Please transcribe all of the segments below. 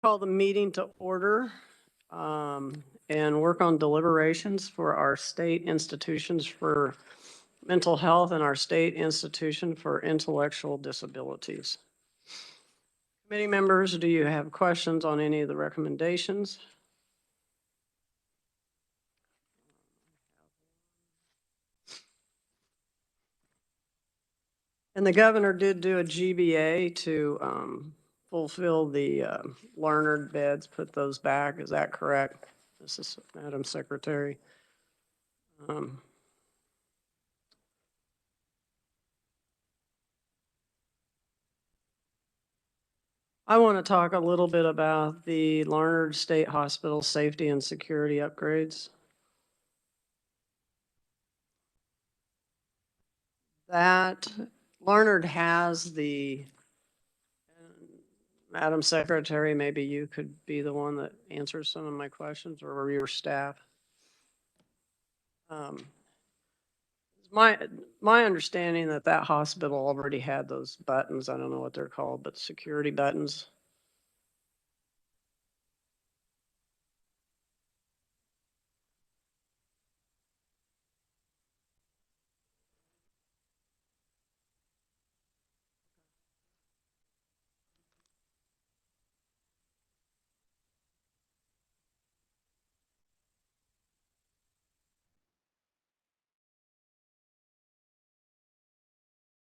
Call the meeting to order and work on deliberations for our state institutions for mental health and our state institution for intellectual disabilities. Committee members, do you have questions on any of the recommendations? And the governor did do a GBA to fulfill the Larned beds, put those back. Is that correct? This is Madam Secretary. I want to talk a little bit about the Larned State Hospital safety and security upgrades. That Larned has the, Madam Secretary, maybe you could be the one that answers some of my questions, or your staff. My understanding that hospital already had those buttons. I don't know what they're called, but security buttons.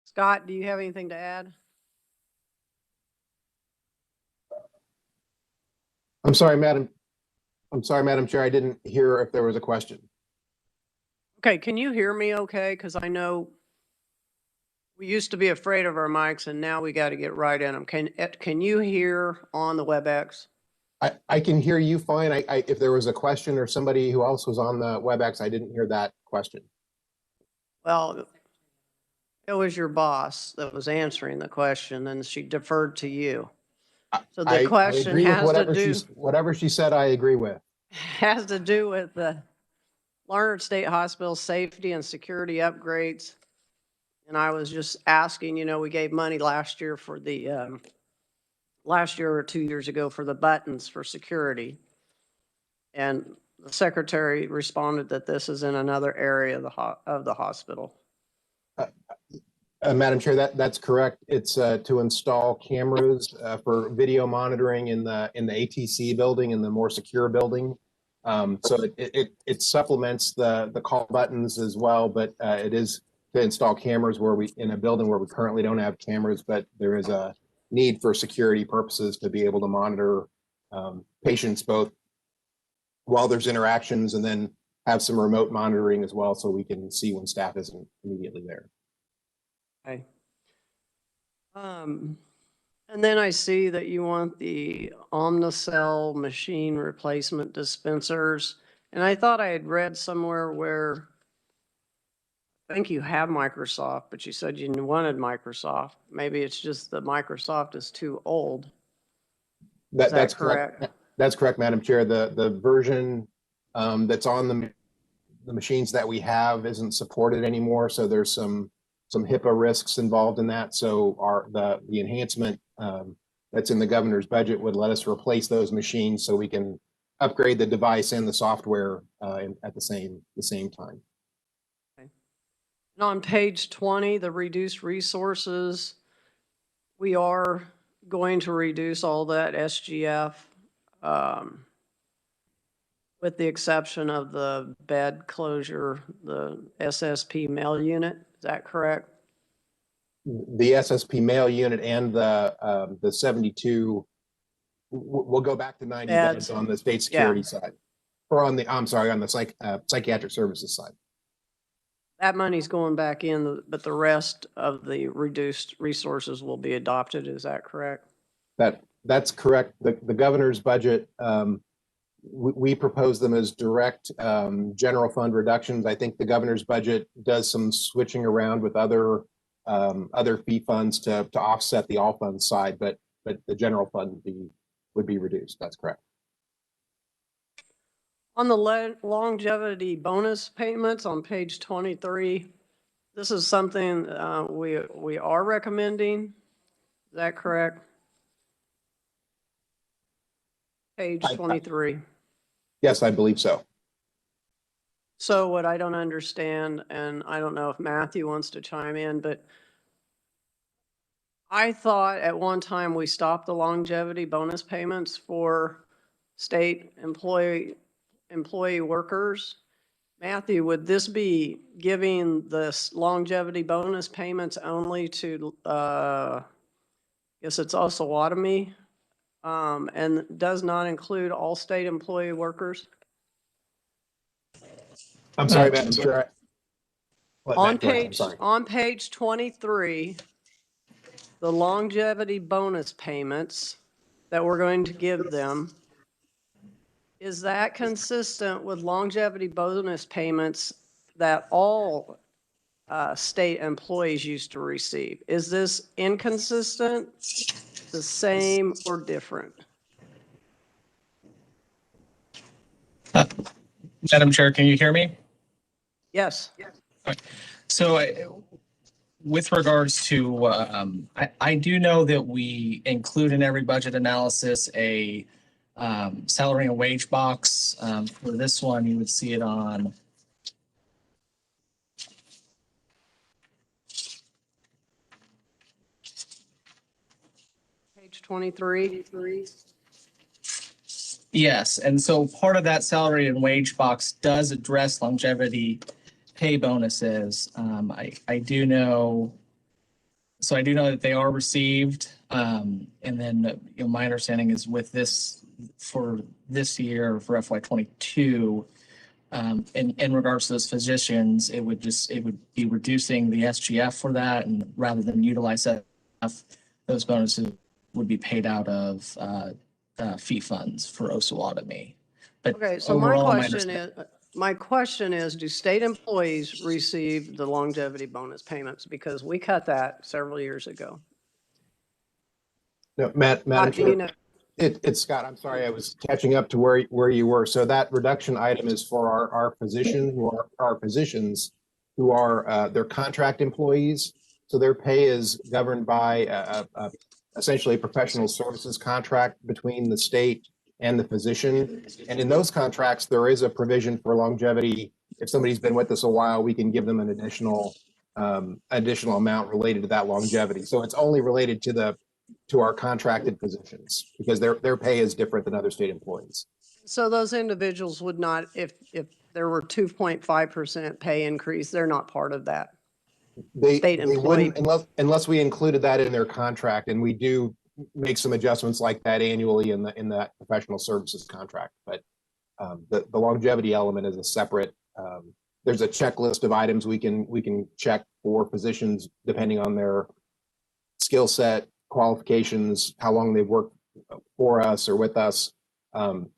Scott, do you have anything to add? I'm sorry, Madam Chair. I didn't hear if there was a question. Okay, can you hear me okay? Because I know we used to be afraid of our mics and now we got to get right in them. Can you hear on the WebEx? I can hear you fine. If there was a question or somebody who else was on the WebEx, I didn't hear that question. Well, it was your boss that was answering the question and she deferred to you. So the question has to do, whatever she said, I agree with. Has to do with the Larned State Hospital safety and security upgrades. And I was just asking, you know, we gave money last year for the, last year or 2 years ago for the buttons for security. And the secretary responded that this is in another area of the hospital. Madam Chair, that's correct. It's to install cameras for video monitoring in the ATC building, in the more secure building. So it supplements the call buttons as well, but it is to install cameras in a building where we currently don't have cameras, but there is a need for security purposes to be able to monitor patients both while there's interactions and then have some remote monitoring as well, so we can see when staff isn't immediately there. Okay. And then I see that you want the Omnicell machine replacement dispensers. And I thought I had read somewhere where I think you have Microsoft, but you said you wanted Microsoft. Maybe it's just that Microsoft is too old. That's correct. That's correct, Madam Chair. The version that's on the machines that we have isn't supported anymore. So there's some HIPAA risks involved in that. So the enhancement that's in the governor's budget would let us replace those machines so we can upgrade the device and the software at the same time. Okay. And on page 20, the reduced resources, we are going to reduce all that SGF with the exception of the bed closure, the SSP mail unit. Is that correct? The SSP mail unit and the 72, we'll go back to 90 beds on the state security side, or on the, I'm sorry, on the psychiatric services side. That money's going back in, but the rest of the reduced resources will be adopted. Is that correct? That's correct. The governor's budget, we propose them as direct general fund reductions. I think the governor's budget does some switching around with other fee funds to offset the all funds side, but the general fund would be reduced. That's correct. On the longevity bonus payments on page 23, this is something we are recommending. Is that correct? Page I- 23. Yes, I believe so. So what I don't understand, and I don't know if Matthew wants to chime in, but I thought at one time we stopped the longevity bonus payments for state employee workers. Matthew, would this be giving this longevity bonus payments only to, I guess it's also Osawatomie, and does not include all state employee workers? I'm sorry, Madam Chair. On page 23, the longevity bonus payments that we're going to give them, is that consistent with longevity bonus payments that all state employees used to receive? Is this inconsistent, the same, or different? Madam Chair, can you hear me? Yes. So with regards to, I do know that we include in every budget analysis a salary and wage box. For this one, you would see it on Page 23. Yes, and so part of that salary and wage box does address longevity pay bonuses. I do know, so I do know that they are received. And then my understanding is with this, for this year, for FY22, in regards to those physicians, it would be reducing the SGF for that, and rather than utilize that, those bonuses would be paid out of fee funds for Osawatomie. But Okay, so my question is, do state employees receive the longevity bonus payments? Because we cut that several years ago. No, Madam Do you Chair, know? it's Scott. I'm sorry, I was catching up to where you were. So that reduction item is for our physicians who are their contract employees. So their pay is governed by essentially a professional services contract between the state and the physician. And in those contracts, there is a provision for longevity. If somebody's been with us a while, we can give them an additional amount related to that longevity. So it's only related to our contracted physicians because their pay is different than other state employees. So those individuals would not, if there were 2.5% pay increase, they're not part of that. They wouldn't unless we included that in their contract, and we do make some adjustments like that annually in that professional services contract. But the longevity element is a separate. There's a checklist of items we can check for physicians depending on their skill set, qualifications, how long they've worked for us or with us. And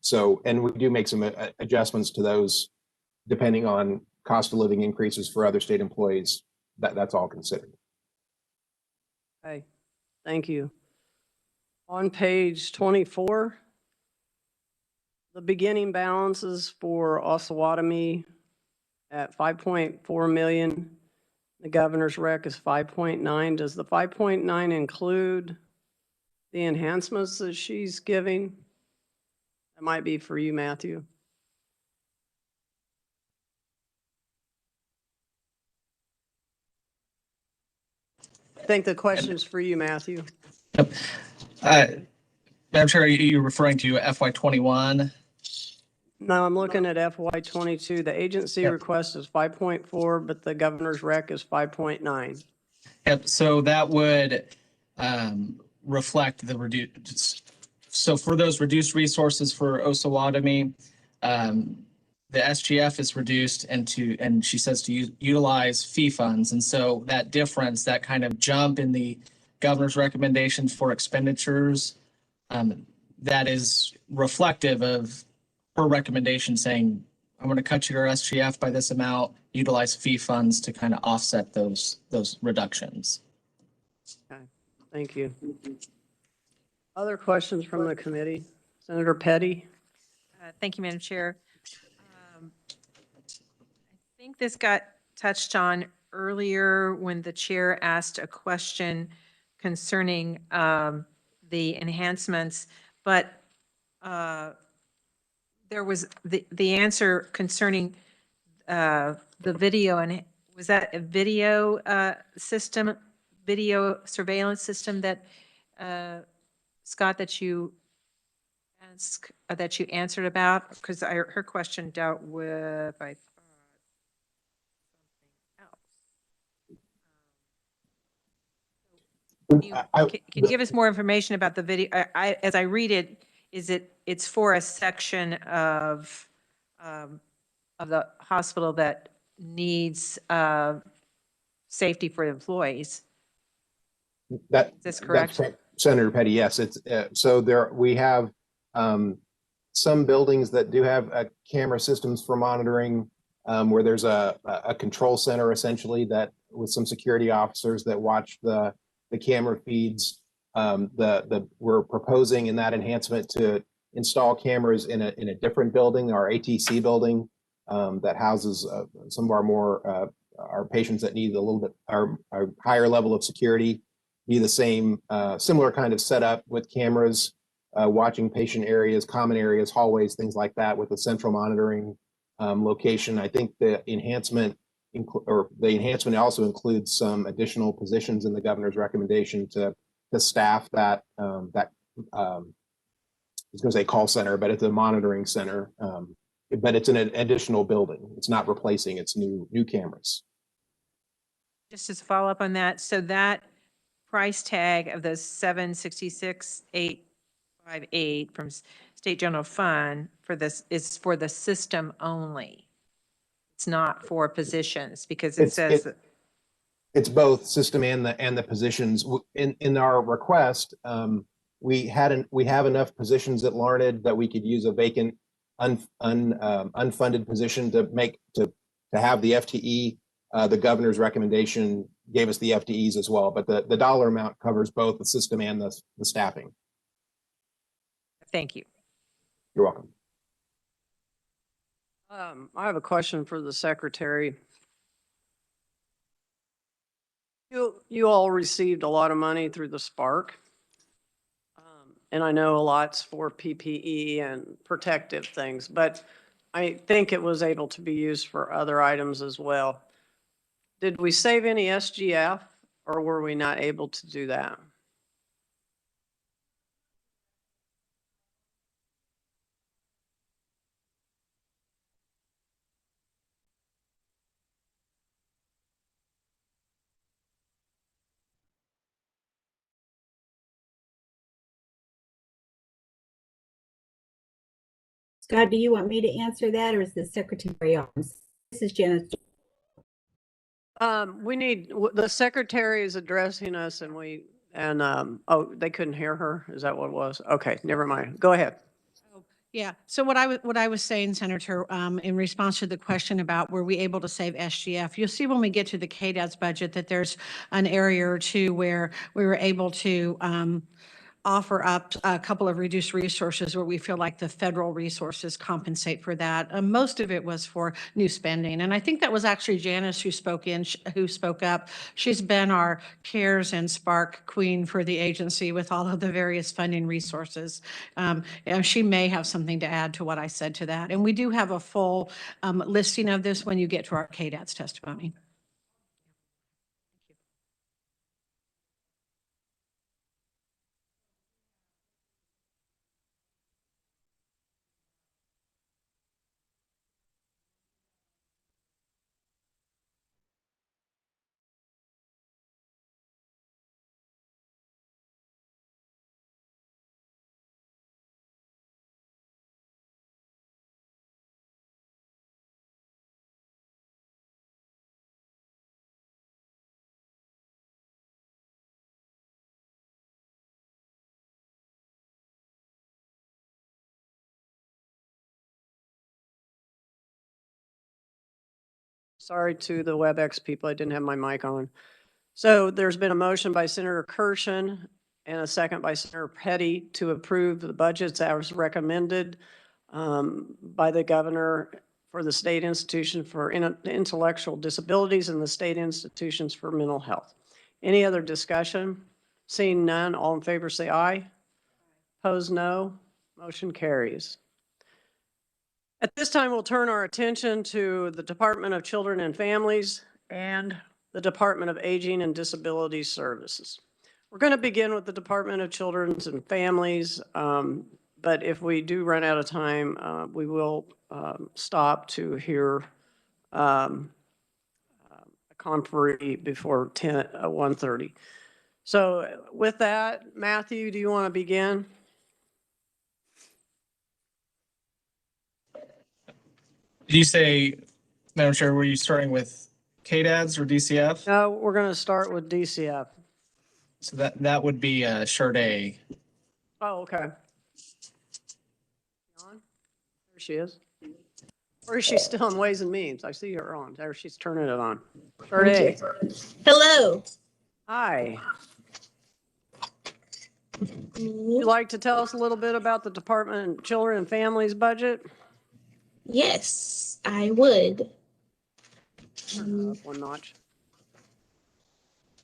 we do make some adjustments to those depending on cost of living increases for other state employees. That's all considered. Okay, thank you. On page 24, the beginning balances for Osawatomie at 5.4 million. The governor's rec is 5.9. Does the 5.9 include the enhancements that she's giving? That might be for you, Matthew. I think the question's for you, Matthew. Madam Chair, are you referring to FY21? No, I'm looking at FY22. The agency request is 5.4, but the governor's rec is 5.9. Yep. So that would reflect the reduced. So for those reduced resources for Osawatomie, the SGF is reduced and she says to utilize fee funds. And so that difference, that kind of jump in the governor's recommendations for expenditures, that is reflective of her recommendation saying, I'm going to cut your SGF by this amount, utilize fee funds to kind of offset those reductions. Okay, thank you. Other questions from the committee? Senator Petty? Thank you, Madam Chair. I think this got touched on earlier when the chair asked a question concerning the enhancements, but there was the answer concerning the video, and was that a video system, video surveillance system that, Scott, that you answered about? Because her question dealt with, I thought, something else. Can you give us more information about the video? As I read it, it's for a section of the hospital that needs safety for employees. Is this correct? That's Senator Petty. Yes, it's so there we have some buildings that do have camera systems for monitoring, where there's a control center essentially that with some security officers that watch the camera feeds. We're proposing in that enhancement to install cameras in a different building, our ATC building, that houses some of our patients that need a little bit our higher level of security. Be the same similar kind of setup with cameras watching patient areas, common areas, hallways, things like that, with a central monitoring location. I think the enhancement also includes some additional positions in the governor's recommendation to staff that I was going to say call center, but it's a monitoring center. But it's an additional building. It's not replacing, it's new cameras. Just as a follow-up on that, so that price tag of the $766,858 from State General Fund for this is for the system only. It's not for positions, because it says it's both system and the positions. In our request, we have enough positions at Larned that we could use a vacant unfunded position to have the FTE. The governor's recommendation gave us the FTEs as well, but the dollar amount covers both the system and the staffing. Thank you. You're welcome. I have a question for the secretary. You all received a lot of money through the Spark. And I know a lot's for PPE and protective things, but I think it was able to be used for other items as well. Did we save any SGF, or were we not able to do that? Scott, do you want me to answer that, or is the secretary on? This is Janice. We need, the secretary is addressing us oh, they couldn't hear her? Is that what it was? Okay, never mind. Go ahead. Yeah. So what I was saying, Senator, in response to the question about were we able to save SGF, you'll see when we get to the KDAD's budget that there's an area or two where we were able to offer up a couple of reduced resources where we feel like the federal resources compensate for that. Most of it was for new spending. And I think that was actually Janice who spoke up. She's been our CARES and Spark queen for the agency with all of the various funding resources. She may have something to add to what I said to that. And we do have a full listing of this when you get to our KDAD's testimony. Sorry to the WebEx people, I didn't have my mic on. So there's been a motion by Senator Kirshen and a second by Senator Petty to approve the budgets as recommended by the governor for the State Institution for Intellectual Disabilities and the State Institutions for Mental Health. Any other discussion? Seeing none, all in favor say aye. Opposed, no. Motion carries. At this time, we'll turn our attention to the Department of Children and Families and the Department of Aging and Disability Services. We're going to begin with the Department of Children's and Families, but if we do run out of time, we will stop to hear a conferee before 1:30. So with that, Matthew, do you want to begin? Did you say, Madam Chair, were you starting with KDADS or DCF? No, we're going to start with DCF. So that would be Sade. Oh, okay. On? There she is. Or is she still on Ways and Means? I see her on. There, she's turning it on. Sade. Hello. Hi. Would you like to tell us a little bit about the Department of Children and Families budget? Yes, I would. Turn it up one notch.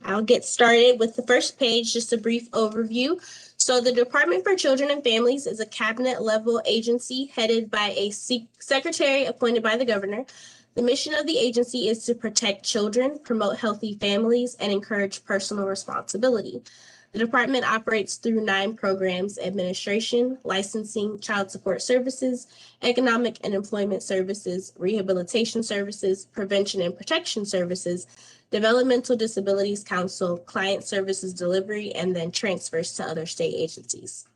I'll get started with the first page, just a brief overview. So the Department for Children and Families is a cabinet level agency headed by a secretary appointed by the governor. The mission of the agency is to protect children, promote healthy families, and encourage personal responsibility. The department operates through 9 programs: administration, licensing, child support services, economic and employment services, rehabilitation services, prevention and protection services, developmental disabilities council, client services delivery, and then transfers to other state agencies.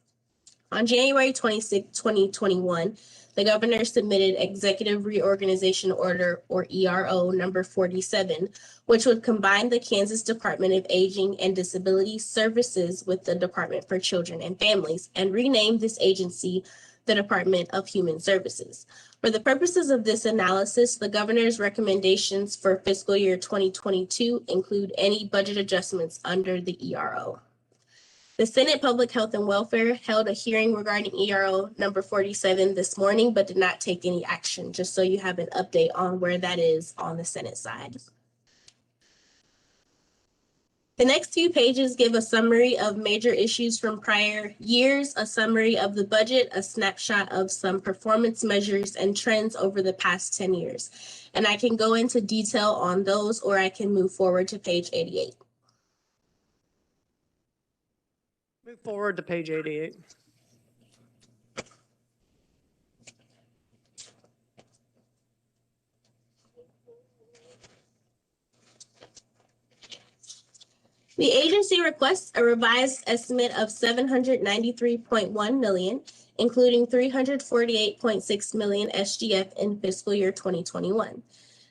On January 26, 2021, the governor submitted Executive Reorganization Order, or ERO, number 47, which would combine the Kansas Department of Aging and Disability Services with the Department for Children and Families and rename this agency the Department of Human Services. For the purposes of this analysis, the governor's recommendations for fiscal year 2022 include any budget adjustments under the ERO. The Senate Public Health and Welfare held a hearing regarding ERO number 47 this morning, but did not take any action, just so you have an update on where that is on the Senate side. The next few pages give a summary of major issues from prior years, a summary of the budget, a snapshot of some performance measures and trends over the past 10 years. And I can go into detail on those, or I can move forward to page 88. Move forward to page 88. The agency requests a revised estimate of $793.1 million, including $348.6 million SGF in fiscal year 2021.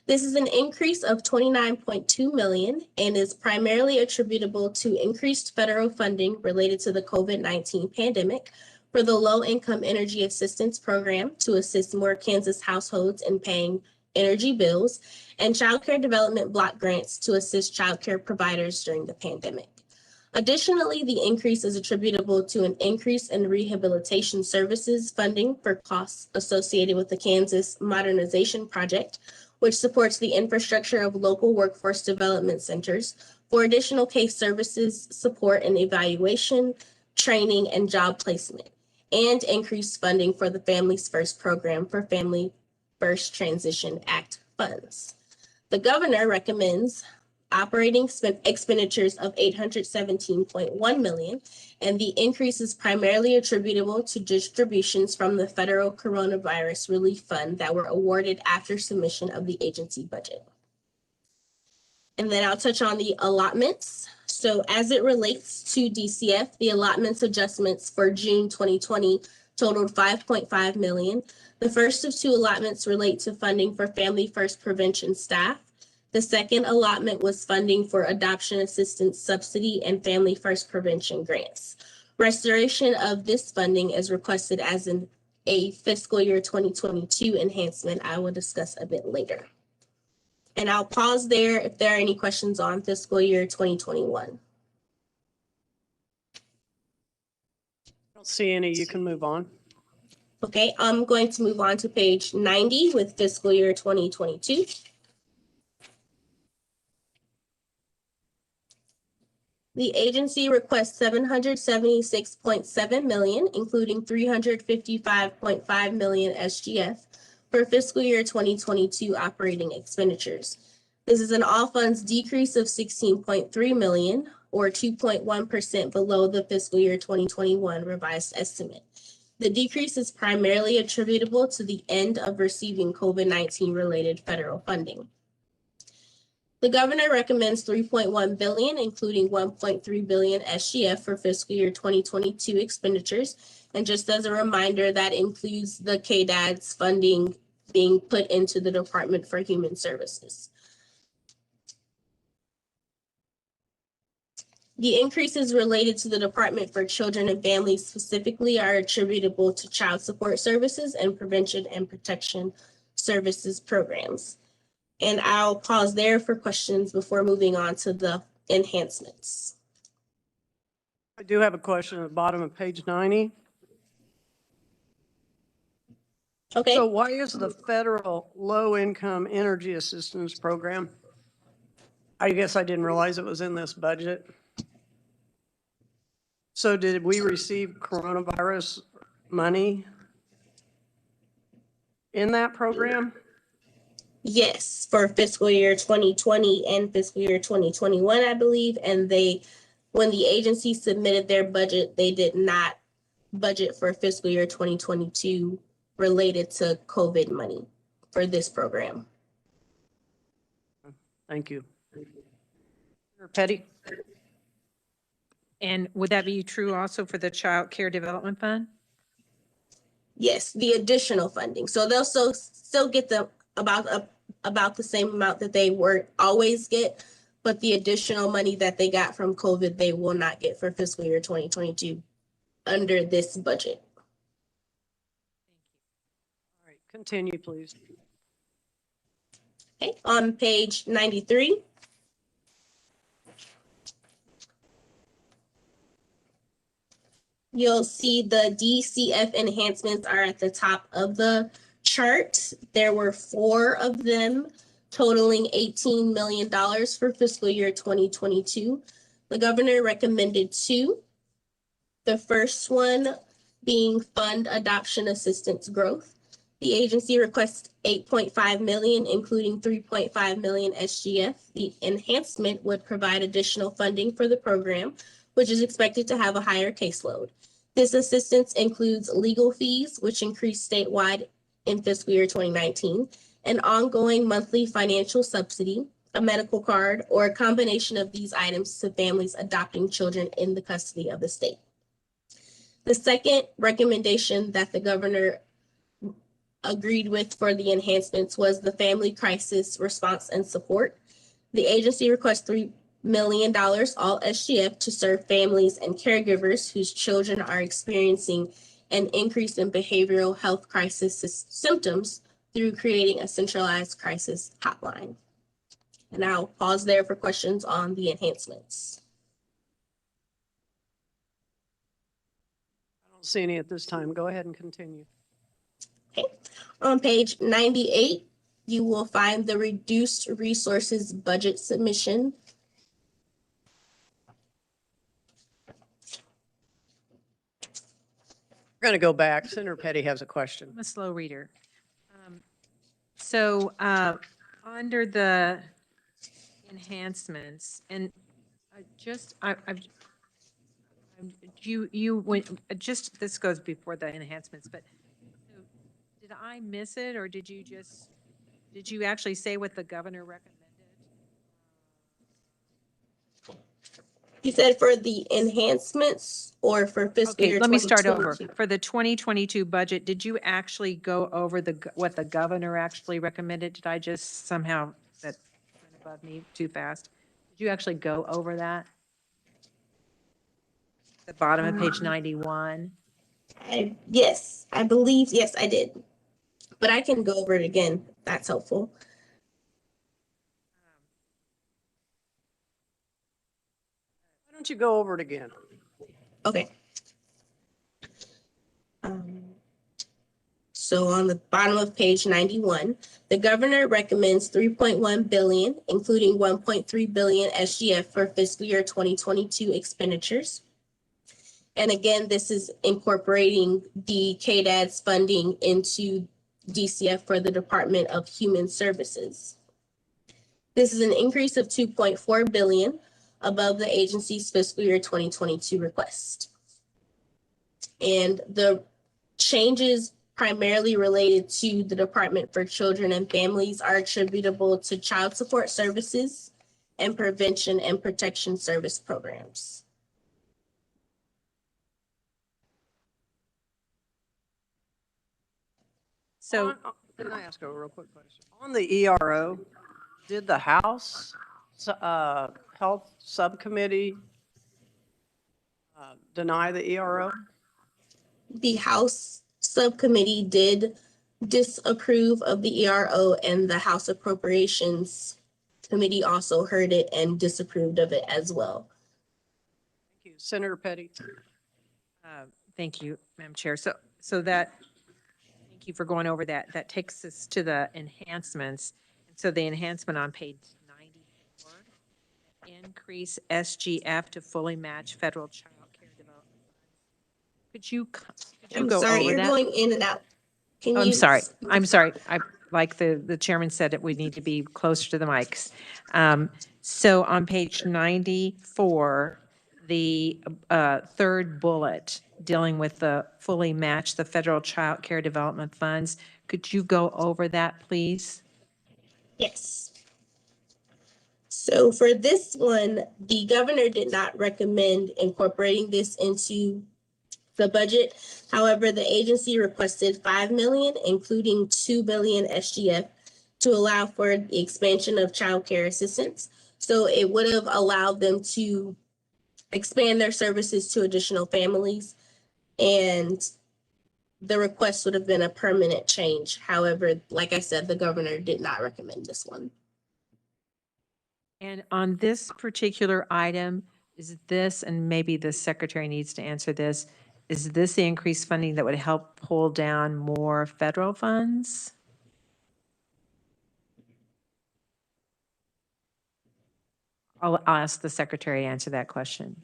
This is an increase of $29.2 million and is primarily attributable to increased federal funding related to the COVID-19 pandemic for the Low-Income Energy Assistance Program to assist more Kansas households in paying energy bills, and Child Care Development Block Grants to assist child care providers during the pandemic. Additionally, the increase is attributable to an increase in rehabilitation services funding for costs associated with the Kansas Modernization Project, which supports the infrastructure of local workforce development centers for additional case services, support and evaluation, training, and job placement, and increased funding for the Families First program for Family First Transition Act funds. The governor recommends operating expenditures of $817.1 million, and the increase is primarily attributable to distributions from the federal coronavirus relief fund that were awarded after submission of the agency budget. And then I'll touch on the allotments. So as it relates to DCF, the allotments adjustments for June 2020 totaled $5.5 million. The first of 2 allotments relate to funding for Family First Prevention staff. The second allotment was funding for adoption assistance subsidy and Family First Prevention grants. Restoration of this funding is requested as a fiscal year 2022 enhancement I will discuss a bit later. And I'll pause there if there are any questions on fiscal year 2021. Don't see any. You can move on. Okay, I'm going to move on to page 90 with fiscal year 2022. The agency requests $776.7 million, including $355.5 million SGF for fiscal year 2022 operating expenditures. This is an all funds decrease of $16.3 million, or 2.1% below the fiscal year 2021 revised estimate. The decrease is primarily attributable to the end of receiving COVID-19 related federal funding. The governor recommends $3.1 billion, including $1.3 billion SGF for fiscal year 2022 expenditures. And just as a reminder, that includes the KDAD's funding being put into the Department for Human Services. The increases related to the Department for Children and Families specifically are attributable to child support services and prevention and protection services programs. And I'll pause there for questions before moving on to the enhancements. I do have a question at the bottom of page 90. Okay. So why is the federal low-income energy assistance program? I guess I didn't realize it was in this budget. So did we receive coronavirus money in that program? Yes, for fiscal year 2020 and fiscal year 2021, I believe. And when the agency submitted their budget, they did not budget for fiscal year 2022 related to COVID money for this program. Thank you. Petty? And would that be true also for the Child Care Development Fund? Yes, the additional funding. So they'll still get the about the same amount that they were always get, but the additional money that they got from COVID, they will not get for fiscal year 2022 under this budget. All right, continue, please. Okay, on page 93. You'll see the DCF enhancements are at the top of the chart. There were 4 of them, totaling $18 million for fiscal year 2022. The governor recommended 2. The first one being Fund Adoption Assistance Growth. The agency requests $8.5 million, including $3.5 million SGF. The enhancement would provide additional funding for the program, which is expected to have a higher caseload. This assistance includes legal fees, which increased statewide in fiscal year 2019, an ongoing monthly financial subsidy, a medical card, or a combination of these items to families adopting children in the custody of the state. The second recommendation that the governor agreed with for the enhancements was the Family Crisis Response and Support. The agency requests $3 million, all SGF, to serve families and caregivers whose children are experiencing an increase in behavioral health crisis symptoms through creating a centralized crisis hotline. And I'll pause there for questions on the enhancements. I don't see any at this time. Go ahead and continue. Okay. On page 98, you will find the reduced resources budget submission. We're going to go back. Senator Petty has a question. I'm a slow reader. So under the enhancements, and you went, just, this goes before the enhancements, but so did I miss it, or did you actually say what the governor recommended? You said for the enhancements or for fiscal year 2022? Okay, let me start over. For the 2022 budget, did you actually go over what the governor actually recommended? Did I just somehow, that went above me too fast? Did you actually go over that? The bottom of page 91? Yes, I believe, yes, I did. But I can go over it again. That's helpful. Why don't you go over it again? Okay. So on the bottom of page 91, the governor recommends 3.1 billion, including 1.3 billion SGF for fiscal year 2022 expenditures. And again, this is incorporating the KDAD's funding into DCF for the Department of Human Services. This is an increase of 2.4 billion above the agency's fiscal year 2022 request. And the changes primarily related to the Department for Children and Families are attributable to child support services and prevention and protection service programs. So, Can I ask a real quick question? On the ERO, did the House Health Subcommittee deny the ERO? The House Subcommittee did disapprove of the ERO, and the House Appropriations Committee also heard it and disapproved of it as well. Thank you. Senator Petty. thank you, Madam Chair. So that, thank you for going over that. That takes us to the enhancements. And so the enhancement on page 94, increase SGF to fully match federal child care development funds. Could you I'm go sorry, over you're that? going in and out. Can I'm you- sorry. I'm sorry. Like the chairman said, that we need to be closer to the mics. So on page 94, the third bullet dealing with the fully match the federal child care development funds. Could you go over that, please? Yes. So for this one, the governor did not recommend incorporating this into the budget. However, the agency requested 5 million, including 2 billion SGF, to allow for the expansion of child care assistance. So it would have allowed them to expand their services to additional families, and the request would have been a permanent change. However, like I said, the governor did not recommend this one. And on this particular item, is this, and maybe the secretary needs to answer this, is this the increased funding that would help pull down more federal funds? I'll ask the secretary to answer that question.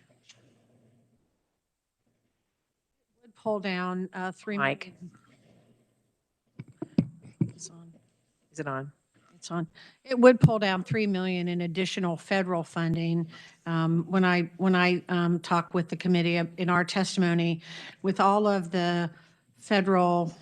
Would pull down 3 Mike. million. It's on. Is it on? It's on. It would pull down 3 million in additional federal funding. When I talk with the committee in our testimony, with all of the federal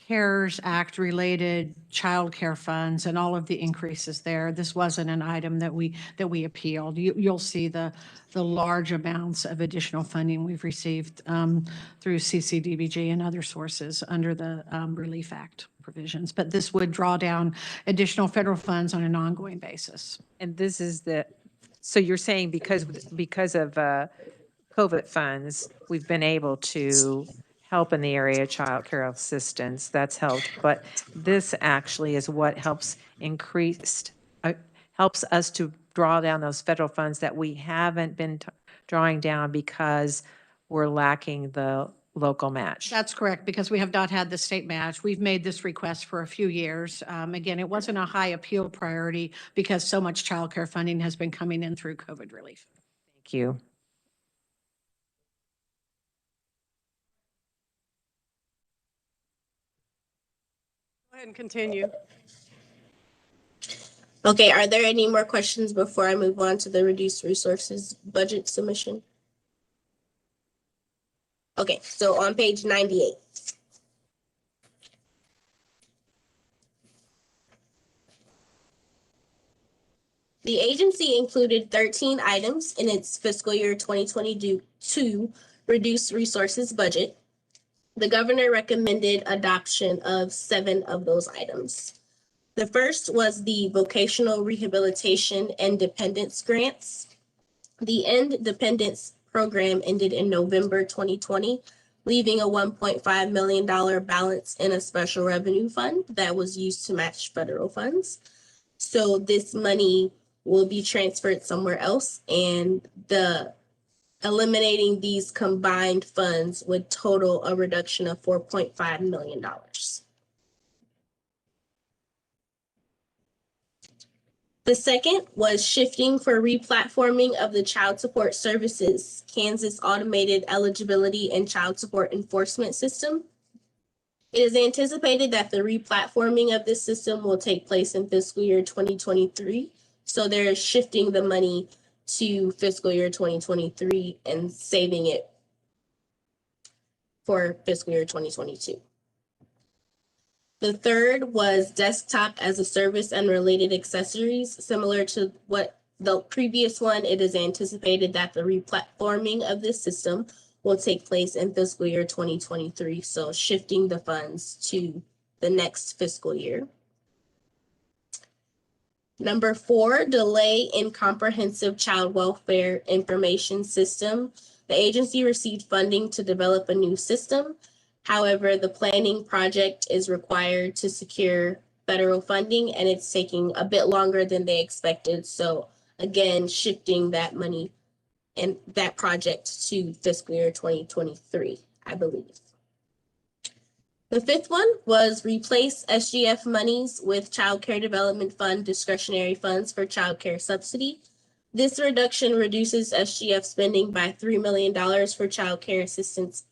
CARES Act related childcare funds and all of the increases there, this wasn't an item that we appealed. You'll see the large amounts of additional funding we've received through CCDBG and other sources under the Relief Act provisions. But this would draw down additional federal funds on an ongoing basis. And this is so you're saying because of COVID funds, we've been able to help in the area of child care assistance. That's helped. But this actually is what helps helps us to draw down those federal funds that we haven't been drawing down because we're lacking the local match. That's correct, because we have not had the state match. We've made this request for a few years. Again, it wasn't a high appeal priority because so much childcare funding has been coming in through COVID relief. Thank you. Go ahead and continue. Okay, are there any more questions before I move on to the reduced resources budget submission? Okay, so on page 98. The agency included 13 items in its fiscal year 2022 reduced resources budget. The governor recommended adoption of 7 of those items. The first was the vocational rehabilitation and dependence grants. The End Dependence program ended in November 2020, leaving a $1.5 million balance in a special revenue fund that was used to match federal funds. So this money will be transferred somewhere else, and eliminating these combined funds would total a reduction of $4.5 million. The second was shifting for replatforming of the Child Support Services Kansas Automated Eligibility and Child Support Enforcement System. It is anticipated that the replatforming of this system will take place in fiscal year 2023. So they're shifting the money to fiscal year 2023 and saving it for fiscal year 2022. The third was desktop as a service and related accessories. Similar to what the previous one, it is anticipated that the replatforming of this system will take place in fiscal year 2023. So shifting the funds to the next fiscal year. Number 4, delay in comprehensive child welfare information system. The agency received funding to develop a new system. However, the planning project is required to secure federal funding, and it's taking a bit longer than they expected. So again, shifting that money and that project to fiscal year 2023, I believe. The fifth one was replace SGF monies with Child Care Development Fund discretionary funds for child care subsidy. This reduction reduces SGF spending by $3 million for child care assistance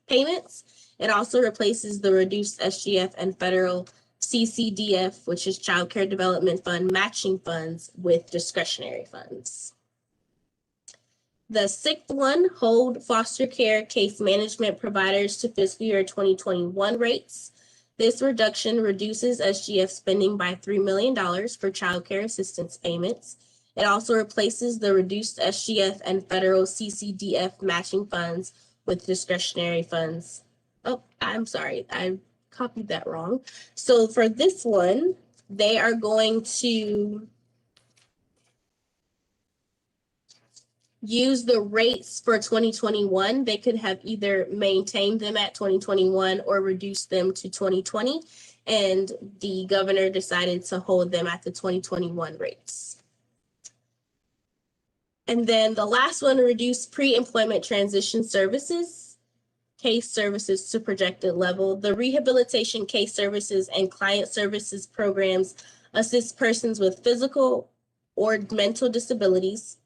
payments. It also replaces the reduced SGF and federal CCDF, which is Child Care Development Fund matching funds, with discretionary funds. The sixth one, hold foster care case management providers to fiscal year 2021 rates. This reduction reduces SGF spending by $3 million for child care assistance payments. It also replaces the reduced SGF and federal CCDF matching funds with discretionary funds. Oh, I'm sorry, I copied that wrong. So for this one, they are going to use the rates for 2021. They could have either maintained them at 2021 or reduced them to 2020. And the governor decided to hold them at the 2021 rates. And then the last one, reduce pre-employment transition services, case services to projected level. The rehabilitation case services and client services programs assist persons with physical or mental disabilities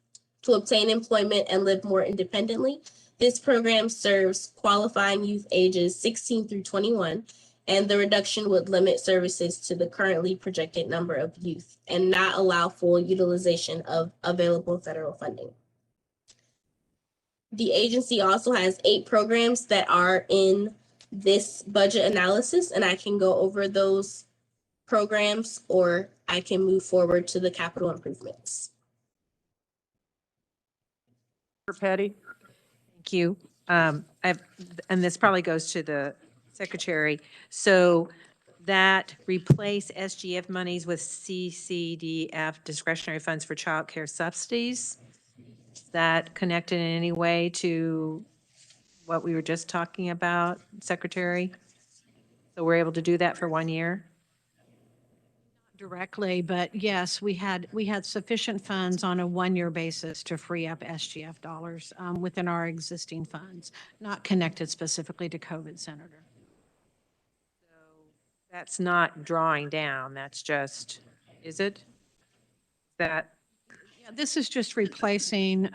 to obtain employment and live more independently. This program serves qualifying youth ages 16 through 21, and the reduction would limit services to the currently projected number of youth and not allow full utilization of available federal funding. The agency also has 8 programs that are in this budget analysis, and I can go over those programs, or I can move forward to the capital improvements. Petty? Thank you. And this probably goes to the secretary. So that replace SGF monies with CCDF discretionary funds for child care subsidies. Is that connected in any way to what we were just talking about, Secretary? So we're able to do that for 1 year? Directly, but yes, we had sufficient funds on a 1-year basis to free up SGF dollars within our existing funds, not connected specifically to COVID, Senator. So that's not drawing down, that's just, is it? That, Yeah, this is just replacing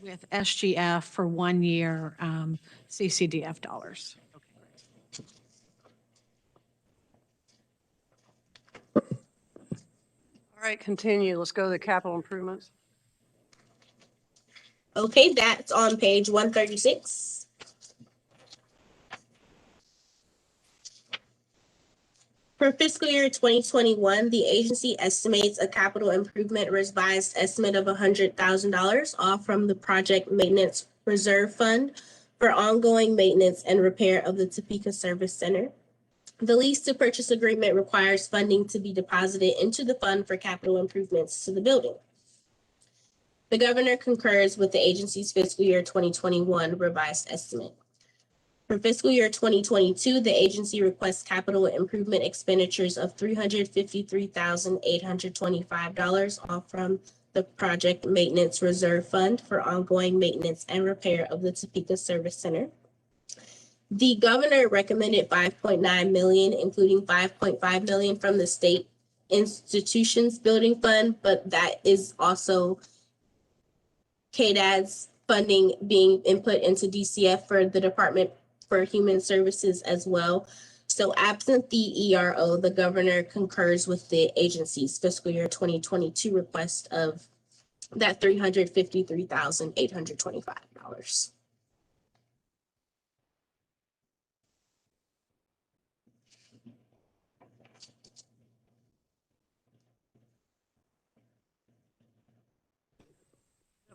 with SGF for 1 year CCDF dollars. All right, continue. Let's go to the capital improvements. Okay, that's on page 136. For fiscal year 2021, the agency estimates a capital improvement revised estimate of $100,000 off from the project maintenance reserve fund for ongoing maintenance and repair of the Topeka Service Center. The lease to purchase agreement requires funding to be deposited into the fund for capital improvements to the building. The governor concurs with the agency's fiscal year 2021 revised estimate. For fiscal year 2022, the agency requests capital improvement expenditures of $353,825 off from the project maintenance reserve fund for ongoing maintenance and repair of the Topeka Service Center. The governor recommended $5.9 million, including $5.5 million from the state Institutions Building Fund, but that is also KDAD's funding being input into DCF for the Department for Human Services as well. So absent the ERO, the governor concurs with the agency's fiscal year 2022 request of that $353,825.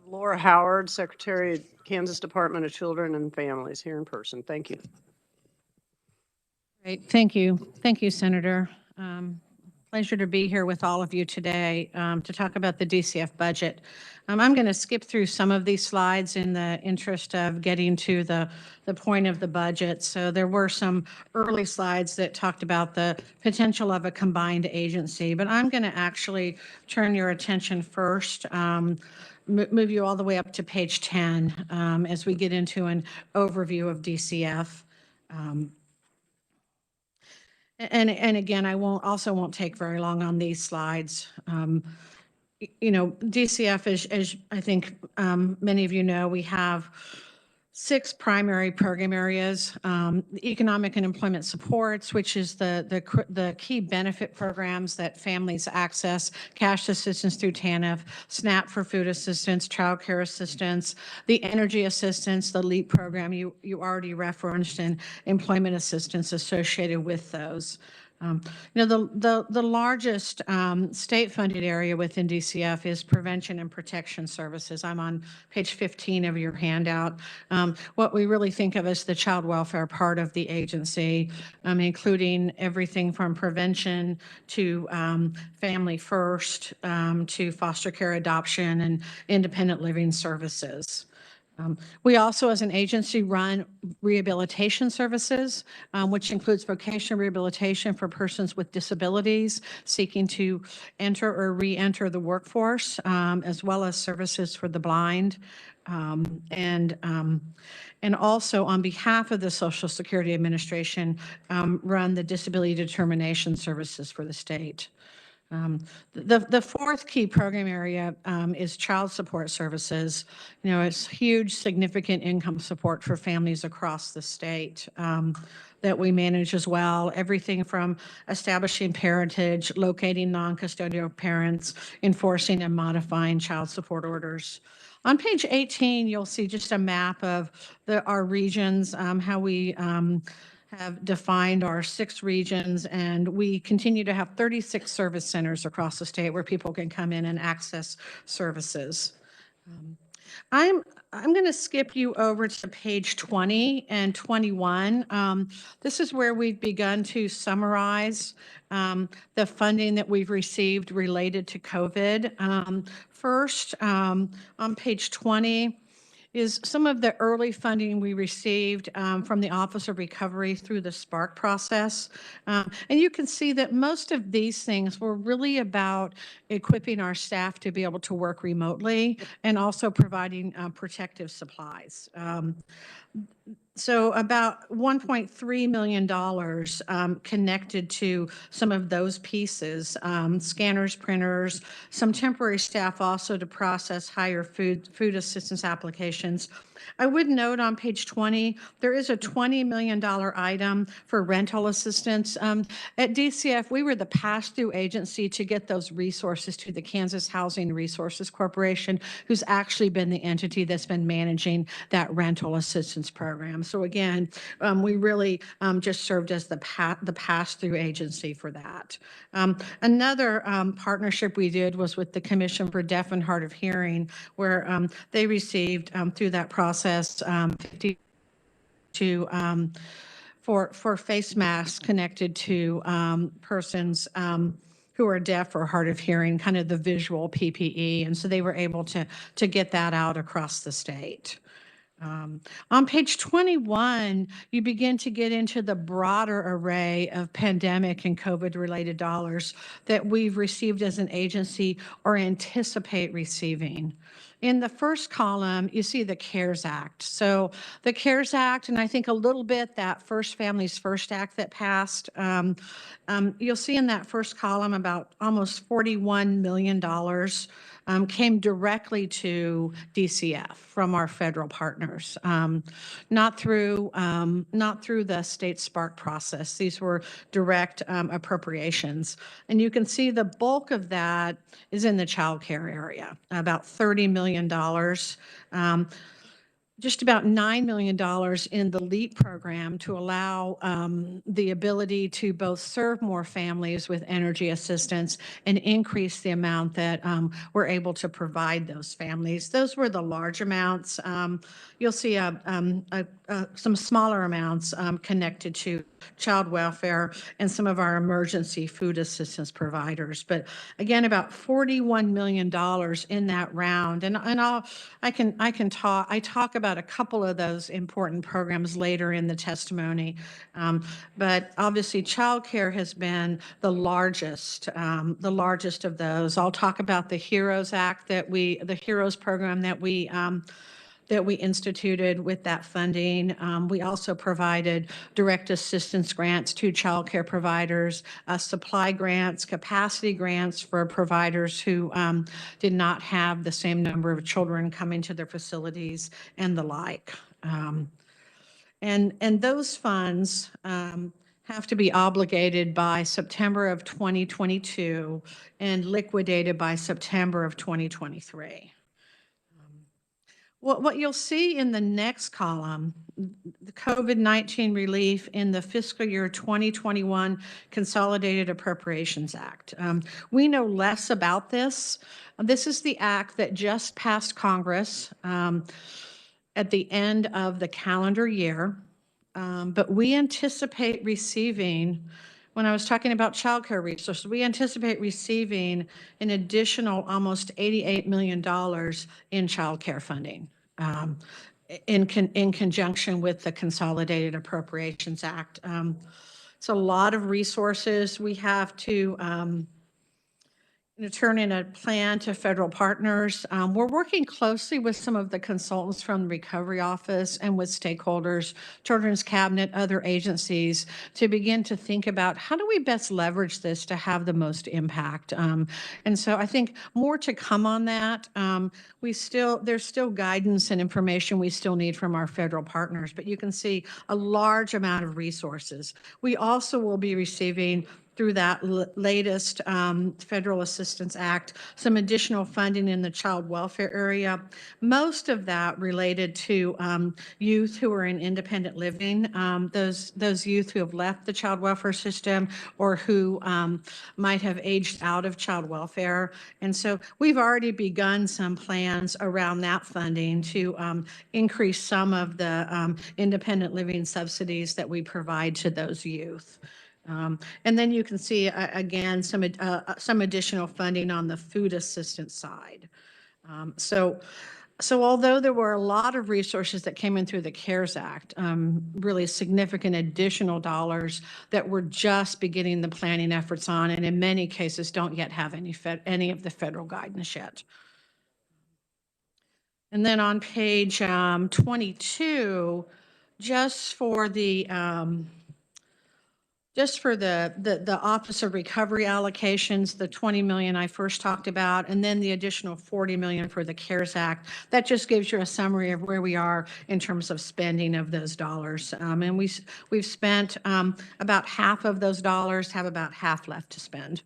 Laura Howard, Secretary of Kansas Department of Children and Families, here in person. Thank you. Great, thank you. Thank you, Senator. Pleasure to be here with all of you today to talk about the DCF budget. I'm going to skip through some of these slides in the interest of getting to the point of the budget. So there were some early slides that talked about the potential of a combined agency, but I'm going to actually turn your attention first, move you all the way up to page 10 as we get into an overview of DCF. And again, I won't take very long on these slides. DCF, as I think many of you know, we have 6 primary program areas. Economic and employment supports, which is the key benefit programs that families access, cash assistance through TANF, SNAP for food assistance, child care assistance, the energy assistance, the LEAP program you already referenced, and employment assistance associated with those. The largest state-funded area within DCF is prevention and protection services. I'm on page 15 of your handout. What we really think of as the child welfare part of the agency, including everything from prevention to family first to foster care, adoption, and independent living services. We also, as an agency, run rehabilitation services, which includes vocational rehabilitation for persons with disabilities seeking to enter or re-enter the workforce, as well as services for the blind. And also on behalf of the Social Security Administration, run the disability determination services for the state. The fourth key program area is child support services. It's huge, significant income support for families across the state that we manage as well. Everything from establishing parentage, locating non-custodial parents, enforcing and modifying child support orders. On page 18, you'll see just a map of our regions, how we have defined our 6 regions, and we continue to have 36 service centers across the state where people can come in and access services. I'm going to skip you over to page 20 and 21. This is where we've begun to summarize the funding that we've received related to COVID. First, on page 20, is some of the early funding we received from the Office of Recovery through the SPARK process. And you can see that most of these things were really about equipping our staff to be able to work remotely and also providing protective supplies. So about $1.3 million connected to some of those pieces, scanners, printers, some temporary staff also to process higher food assistance applications. I would note on page 20, there is a $20 million item for rental assistance. At DCF, we were the pass-through agency to get those resources to the Kansas Housing Resources Corporation, who's actually been the entity that's been managing that rental assistance program. So again, we really just served as the pass-through agency for that. Another partnership we did was with the Commission for Deaf and Hard of Hearing, where they received through that process 50 for face masks connected to persons who are deaf or hard of hearing, kind of the visual PPE, and so they were able to get that out across the state. On page 21, you begin to get into the broader array of pandemic and COVID-related dollars that we've received as an agency or anticipate receiving. In the first column, you see the CARES Act. So the CARES Act, and I think a little bit that First Families First Act that passed, you'll see in that first column about almost $41 million came directly to DCF from our federal partners, not through the state Spark process. These were direct appropriations. And you can see the bulk of that is in the child care area, about $30 million. Just about $9 million in the LEAP program to allow the ability to both serve more families with energy assistance and increase the amount that we're able to provide those families. Those were the large amounts. You'll see some smaller amounts connected to child welfare and some of our emergency food assistance providers. But again, about $41 million in that round. And I talk about a couple of those important programs later in the testimony. But obviously childcare has been the largest of those. I'll talk about the HEROES Act the HEROES program that we instituted with that funding. We also provided direct assistance grants to childcare providers, supply grants, capacity grants for providers who did not have the same number of children coming to their facilities and the like. And those funds have to be obligated by September of 2022 and liquidated by September of 2023. What you'll see in the next column, the COVID-19 relief in the fiscal year 2021 Consolidated Appropriations Act. We know less about this. This is the act that just passed Congress at the end of the calendar year. But we anticipate receiving, when I was talking about childcare resources, we anticipate receiving an additional almost $88 million in childcare funding in conjunction with the Consolidated Appropriations Act. It's a lot of resources. We have to turn in a plan to federal partners. We're working closely with some of the consultants from the Recovery Office and with stakeholders, Children's Cabinet, other agencies, to begin to think about how do we best leverage this to have the most impact. And so I think more to come on that. There's still guidance and information we still need from our federal partners, but you can see a large amount of resources. We also will be receiving through that latest Federal Assistance Act, some additional funding in the child welfare area. Most of that related to youth who are in independent living, those youth who have left the child welfare system or who might have aged out of child welfare. And so we've already begun some plans around that funding to increase some of the independent living subsidies that we provide to those youth. And then you can see, again, some additional funding on the food assistance side. So although there were a lot of resources that came in through the CARES Act, really significant additional dollars that we're just beginning the planning efforts on, and in many cases don't yet have any of the federal guidance yet. And then on page 22, just for the Office of Recovery allocations, the 20 million I first talked about, and then the additional 40 million for the CARES Act. That just gives you a summary of where we are in terms of spending of those dollars. And we've spent about half of those dollars, have about half left to spend.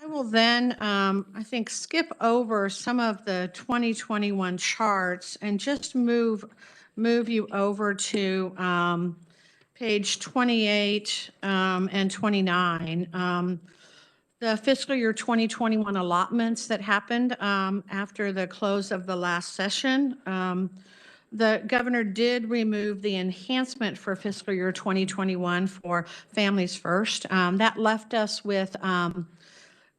I will then, I think, skip over some of the 2021 charts and just move you over to page 28 and 29. The fiscal year 2021 allotments that happened after the close of the last session. The governor did remove the enhancement for fiscal year 2021 for Families First. That left us with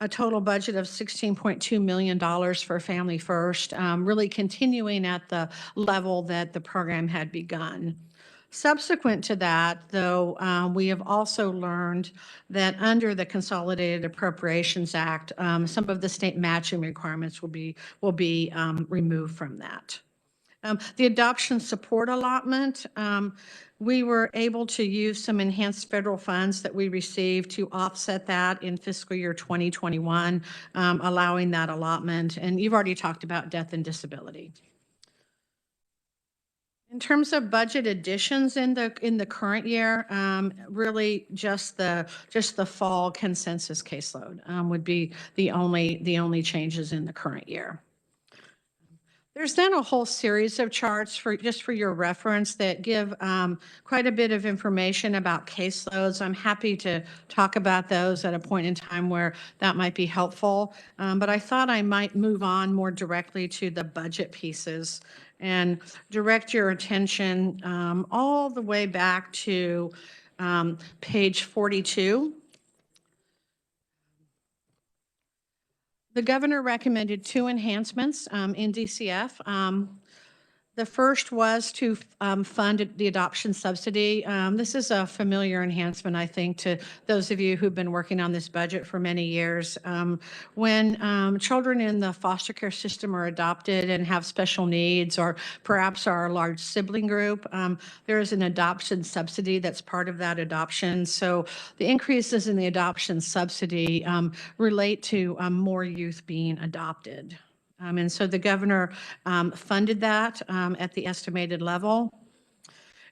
a total budget of $16.2 million for Family First, really continuing at the level that the program had begun. Subsequent to that, though, we have also learned that under the Consolidated Appropriations Act, some of the state matching requirements will be removed from that. The adoption support allotment, we were able to use some enhanced federal funds that we received to offset that in fiscal year 2021, allowing that allotment. And you've already talked about death and disability. In terms of budget additions in the current year, really just the fall consensus caseload would be the only changes in the current year. There's then a whole series of charts for your reference that give quite a bit of information about caseloads. I'm happy to talk about those at a point in time where that might be helpful. But I thought I might move on more directly to the budget pieces and direct your attention all the way back to page 42. The governor recommended 2 enhancements in DCF. The first was to fund the adoption subsidy. This is a familiar enhancement, I think, to those of you who've been working on this budget for many years. When children in the foster care system are adopted and have special needs, or perhaps are a large sibling group, there is an adoption subsidy that's part of that adoption. So the increases in the adoption subsidy relate to more youth being adopted. And so the governor funded that at the estimated level.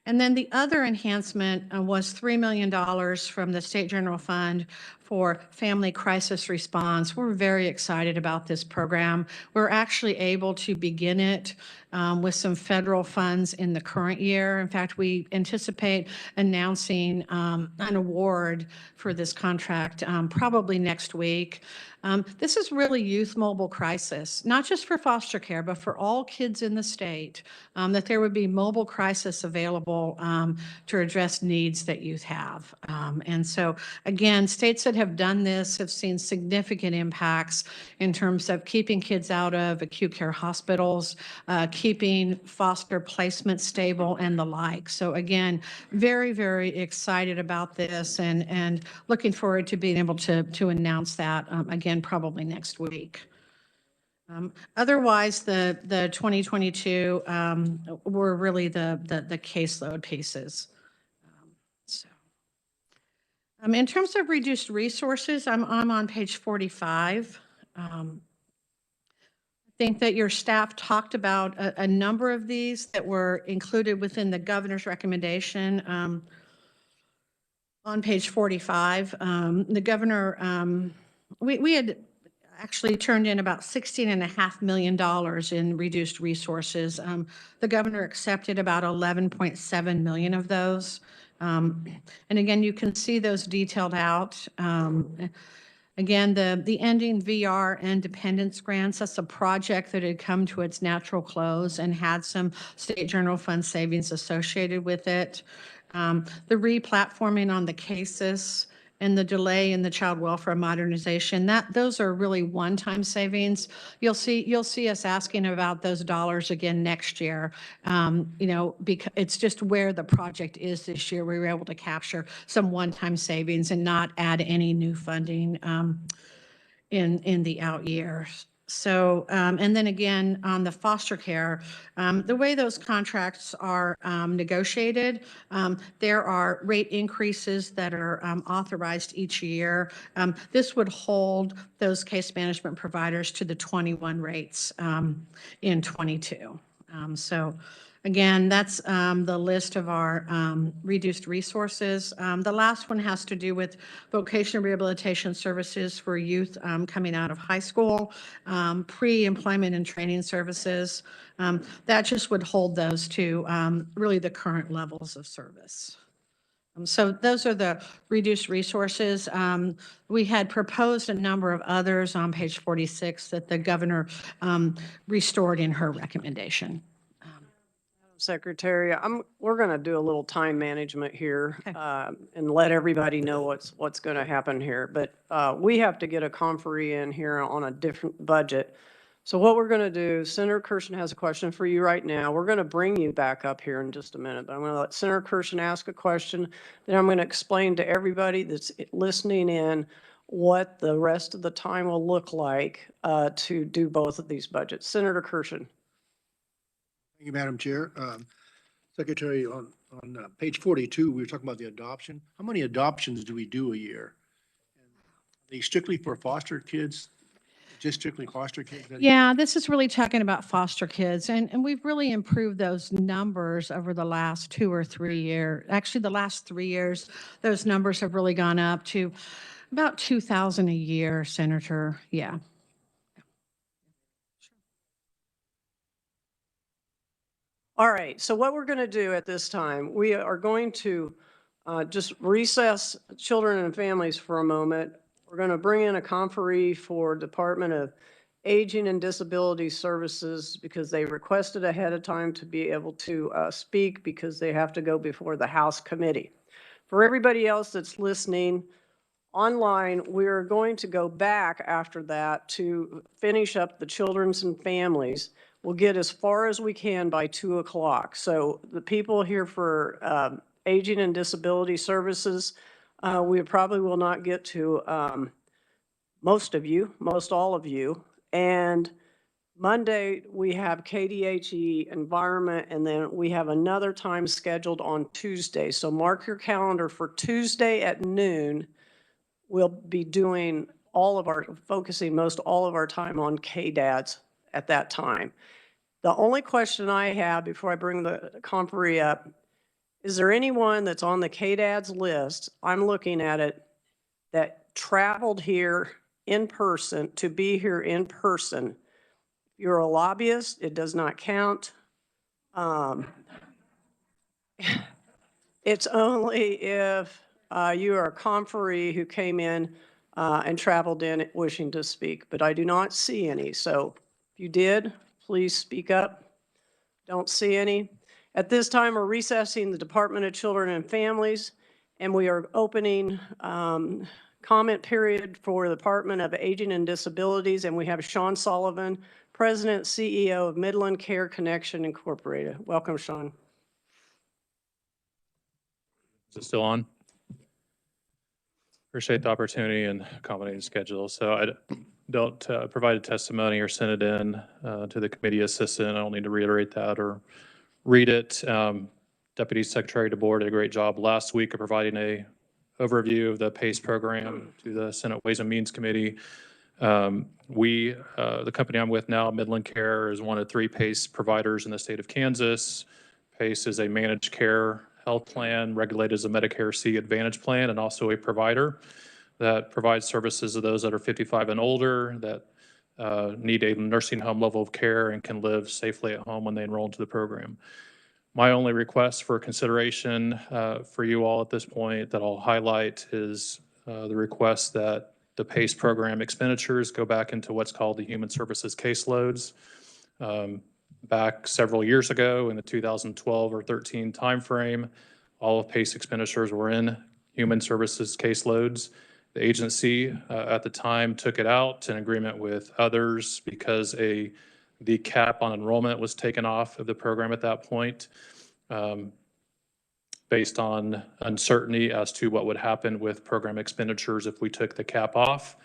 And then the other enhancement was $3 million from the State General Fund for family crisis response. We're very excited about this program. We're actually able to begin it with some federal funds in the current year. In fact, we anticipate announcing an award for this contract probably next week. This is really youth mobile crisis, not just for foster care, but for all kids in the state, that there would be mobile crisis available to address needs that youth have. And so, again, states that have done this have seen significant impacts in terms of keeping kids out of acute care hospitals, keeping foster placement stable, and the like. So again, very, very excited about this and looking forward to being able to announce that again, probably next week. Otherwise, the 2022 were really the caseload pieces. In terms of reduced resources, I'm on page 45. I think that your staff talked about a number of these that were included within the governor's recommendation. On page 45, the governor, we had actually turned in about $16.5 million in reduced resources. The governor accepted about 11.7 million of those. And again, you can see those detailed out. Again, the ending VR independence grants, that's a project that had come to its natural close and had some state general fund savings associated with it. The replatforming on the cases and the delay in the child welfare modernization, those are really one-time savings. You'll see us asking about those dollars again next year. Because it's just where the project is this year. We were able to capture some one-time savings and not add any new funding in the out years. So, and then again, on the foster care, the way those contracts are negotiated, there are rate increases that are authorized each year. This would hold those case management providers to the 21 rates in 22. So again, that's the list of our reduced resources. The last one has to do with vocational rehabilitation services for youth coming out of high school, pre-employment and training services. That just would hold those to really the current levels of service. So those are the reduced resources. We had proposed a number of others on page 46 that the governor restored in her recommendation. Secretary, we're going to do a little time management here and let everybody know what's going to happen here. But we have to get a conferee in here on a different budget. So what we're going to do, Senator Kirshen has a question for you right now. We're going to bring you back up here in just a minute, but I'm going to let Senator Kirshen ask a question. Then I'm going to explain to everybody that's listening in what the rest of the time will look like to do both of these budgets. Senator Kirshen. Thank you, Madam Chair. Secretary, on page 42, we were talking about the adoption. How many adoptions do we do a year? Are they strictly for foster kids? Just strictly foster kids? Yeah, this is really talking about foster kids, and we've really improved those numbers over the last 2 or 3 years. Actually, the last 3 years, those numbers have really gone up to about 2,000 a year, Senator. Yeah. All right, so what we're going to do at this time, we are going to just recess children and families for a moment. We're going to bring in a conferee for Department of Aging and Disability Services because they requested ahead of time to be able to speak because they have to go before the House committee. For everybody else that's listening online, we're going to go back after that to finish up the children's and families. We'll get as far as we can by 2 o'clock. So the people here for Aging and Disability Services, we probably will not get to most all of you. And Monday, we have KDHE Environment, and then we have another time scheduled on Tuesday. So mark your calendar for Tuesday at noon. We'll be doing focusing most all of our time on KDADS at that time. The only question I have before I bring the conferee up, is there anyone that's on the KDADS list, I'm looking at it, that traveled here in person to be here in person? If you're a lobbyist, it does not count. It's only if you are a conferee who came in and traveled in wishing to speak, but I do not see any. So if you did, please speak up. Don't see any. At this time, we're recessing the Department of Children and Families, and we are opening comment period for the Department of Aging and Disabilities, and we have Sean Sullivan, President, CEO of Midland Care Connection Incorporated. Welcome, Sean. Is it still on? Appreciate the opportunity and accommodating schedule. So I don't provide a testimony or send it in to the committee assistant. I don't need to reiterate that or read it. Deputy Secretary DeBoer did a great job last week of providing a overview of the PACE program to the Senate Ways and Means Committee. The company I'm with now, Midland Care, is one of 3 PACE providers in the state of Kansas. PACE is a managed care health plan regulated as a Medicare C Advantage plan and also a provider that provides services to those that are 55 and older that need a nursing home level of care and can live safely at home when they enroll into the program. My only request for consideration for you all at this point that I'll highlight is the request that the PACE program expenditures go back into what's called the human services caseloads. Back several years ago in the 2012 or 13 timeframe, all of PACE expenditures were in human services caseloads. The agency at the time took it out in agreement with others because the cap on enrollment was taken off of the program at that point based on uncertainty as to what would happen with program expenditures if we took the cap off.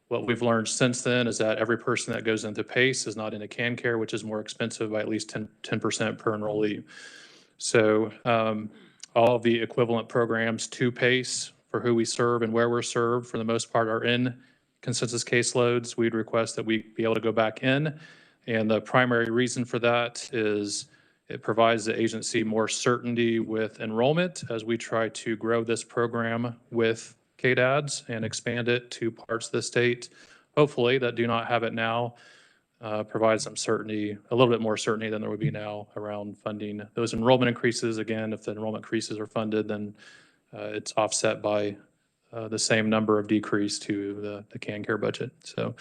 What we've learned since then is that every person that goes into PACE is not in a can care, which is more expensive by at least 10% per enrollee. So all of the equivalent programs to PACE for who we serve and where we're served, for the most part, are in consensus caseloads. We'd request that we be able to go back in. And the primary reason for that is it provides the agency more certainty with enrollment as we try to grow this program with KDADS and expand it to parts of the state, hopefully, that do not have it now, provide some certainty, a little bit more certainty than there would be now around funding those enrollment increases. Again, if the enrollment increases are funded, then it's offset by the same number of decrease to the can care budget. So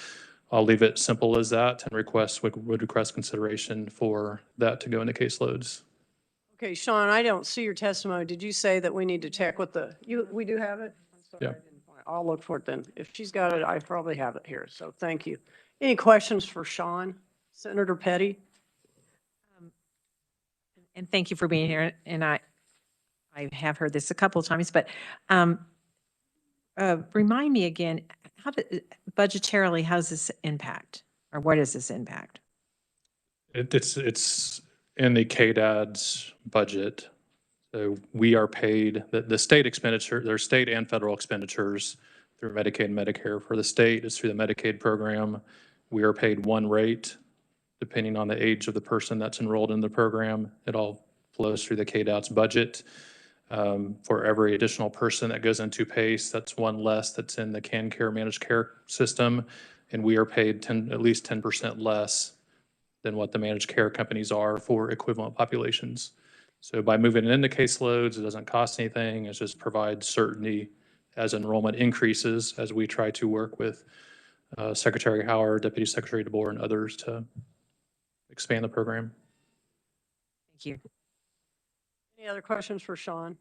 I'll leave it simple as that and would request consideration for that to go into caseloads. Okay, Sean, I don't see your testimony. Did you say that we need to check with we do have it? I'm sorry, Yeah. I didn't find it. I'll look for it then. If she's got it, I probably have it here. So thank you. Any questions for Sean? Senator Petty? And thank you for being here. And I have heard this a couple of times, but remind me again, budgetarily, how does this impact? Or what does this impact? It's in the KDAD's budget. So we are paid, the state expenditure, there's state and federal expenditures through Medicaid and Medicare. For the state, it's through the Medicaid program. We are paid one rate, depending on the age of the person that's enrolled in the program. It all flows through the KDAD's budget. For every additional person that goes into PACE, that's one less that's in the CanCare managed care system. And we are paid at least 10% less than what the managed care companies are for equivalent populations. So by moving it into caseloads, it doesn't cost anything. It just provides certainty as enrollment increases, as we try to work with Secretary Howard, Deputy Secretary DeBoer, and others to expand the program. Thank you. Any other questions for Sean?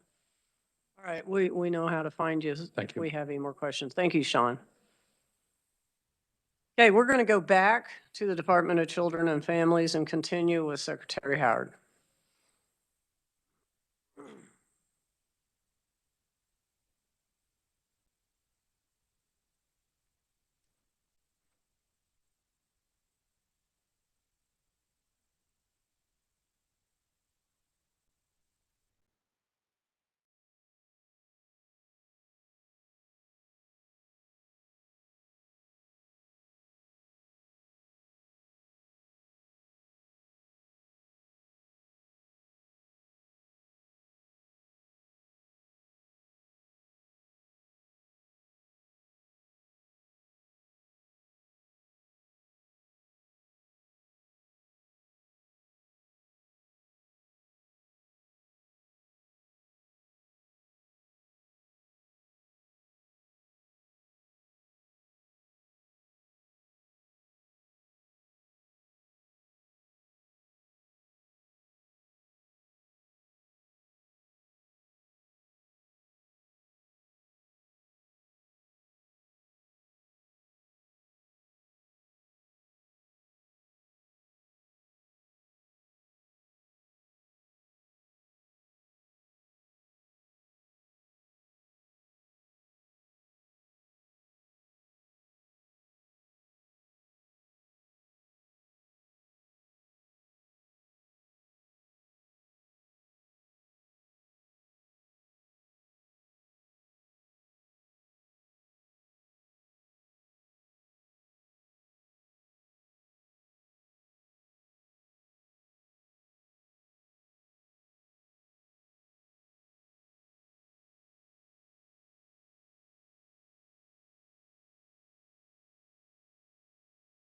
All right, we know how to find you. Thank If you. we have any more questions. Thank you, Sean. Okay, we're going to go back to the Department of Children and Families and continue with Secretary Howard.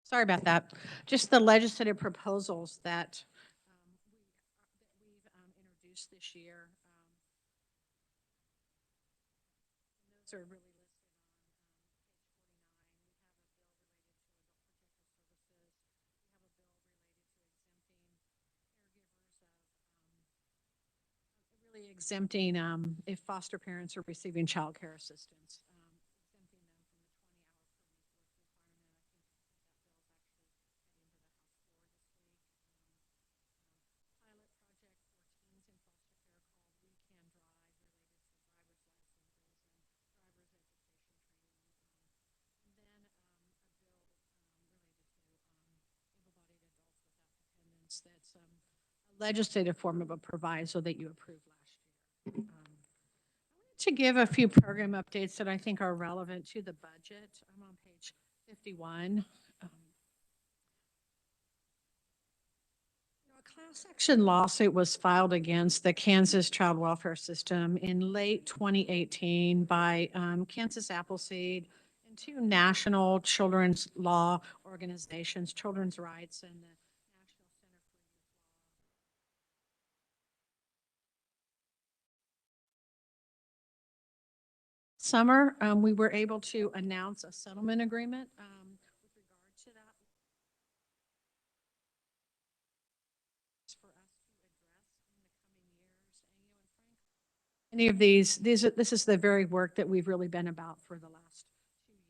Sorry about that. Just the legislative proposals that we've introduced this year. Those are really listed on page 49. We have a bill related to adult protective services. We have a bill related to exempting caregivers of, really exempting if foster parents are receiving child care assistance. Exempting them from the 20 hours per week for requirement. I think that bill is actually heading to the House floor this week. Pilot project for teens in foster care called We Can Drive related to driver's licenses and driver's education training. And then a bill related to able-bodied adults with that dependents that legislative form of a proviso that you approved last year. I wanted to give a few program updates that I think are relevant to the budget. I'm on page 51. A class action lawsuit was filed against the Kansas Child Welfare System in late 2018 by Kansas Appleseed and two national children's law organizations, Children's Rights and the National Center for Youth Law. Summer, we were able to announce a settlement agreement with regard to that. For us to address in the coming years. And, and frankly, this is the very work that we've really been about for the last 2 years.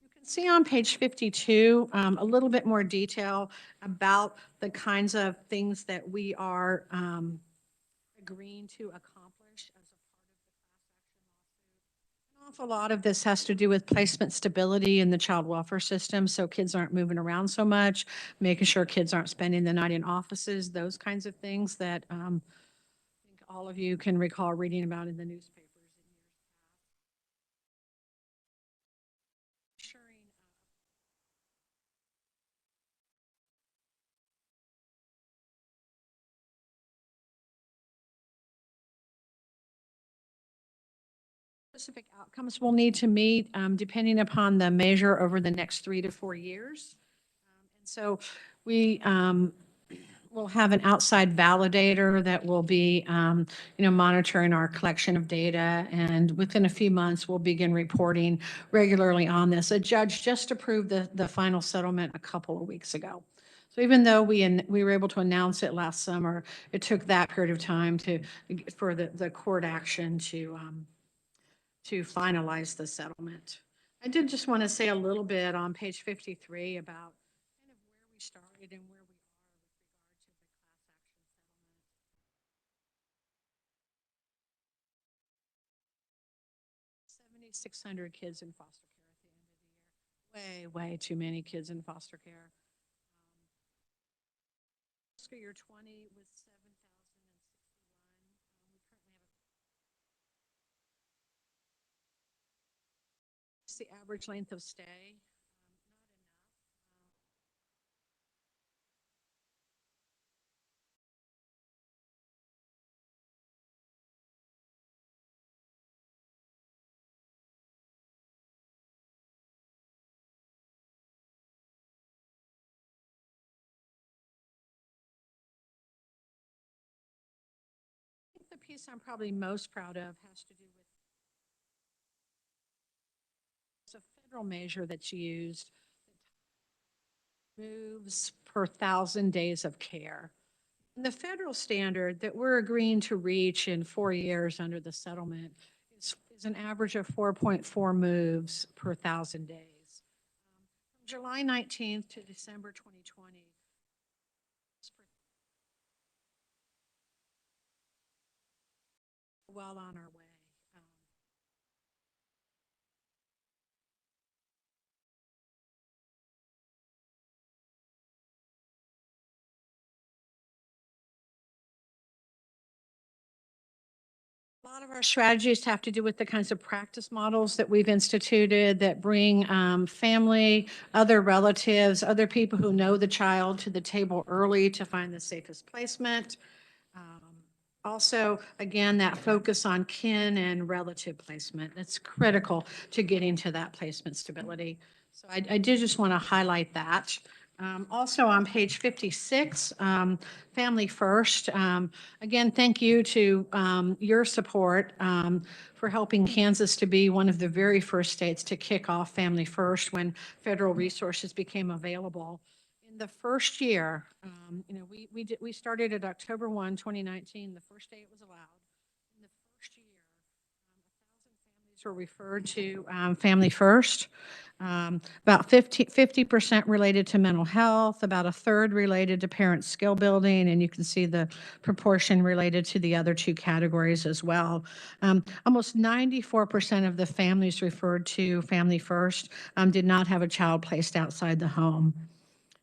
You can See on page 52, a little bit more detail about the kinds of things that we are agreeing to accomplish as a part of the class action lawsuit. An awful lot of this has to do with placement stability in the child welfare system, so kids aren't moving around so much, making sure kids aren't spending the night in offices, those kinds of things that I think all of you can recall reading about in the newspapers in years past. Ensuring specific outcomes we'll need to meet depending upon the measure over the next 3 to 4 years. And so we will have an outside validator that will be, monitoring our collection of data. And within a few months, we'll begin reporting regularly on this. A judge just approved the final settlement a couple of weeks ago. So even though we were able to announce it last summer, it took that period of time for the court action to finalize the settlement. I did just want to say a little bit on page 53 about kind of where we started and where we are with regard to the class action settlement. 7,600 kids in foster care at the end of the year. Way too many kids in foster care. Fiscal year 20 was 7,061. We currently have the average length of stay. I think the piece I'm probably most proud of has to do with a federal measure that's used, moves per 1,000 days of care. And the federal standard that we're agreeing to reach in 4 years under the settlement is an average of 4.4 moves per 1,000 days. From July 19th to December 2020, well on our way. A lot of our strategies have to do with the kinds of practice models that we've instituted that bring family, other relatives, other people who know the child to the table early to find the safest placement. Also, again, that focus on kin and relative placement. That's critical to getting to that placement stability. So I did just want to highlight that. Also on page 56, Family First. Again, thank you to your support for helping Kansas to be one of the very first states to kick off Family First when federal resources became available. In the first year, we started at October 1, 2019, the first day it was allowed. In the first year, 1,000 families were referred to Family First. About 50% related to mental health, about a third related to parent skill building, and you can see the proportion related to the other two categories as well. Almost 94% of the families referred to Family First did not have a child placed outside the home.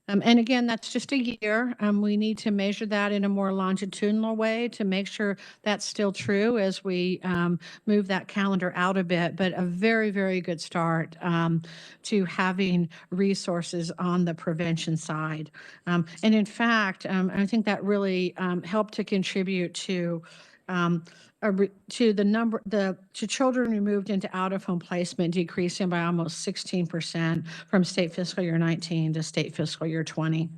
And again, that's just a year. We need to measure that in a more longitudinal way to make sure that's still true as we move that calendar out a bit. But a very, very good start to having resources on the prevention side. And in fact, I think that really helped to contribute to children removed into out-of-home placement decreasing by almost 16% from state fiscal year 19 to state fiscal year 20.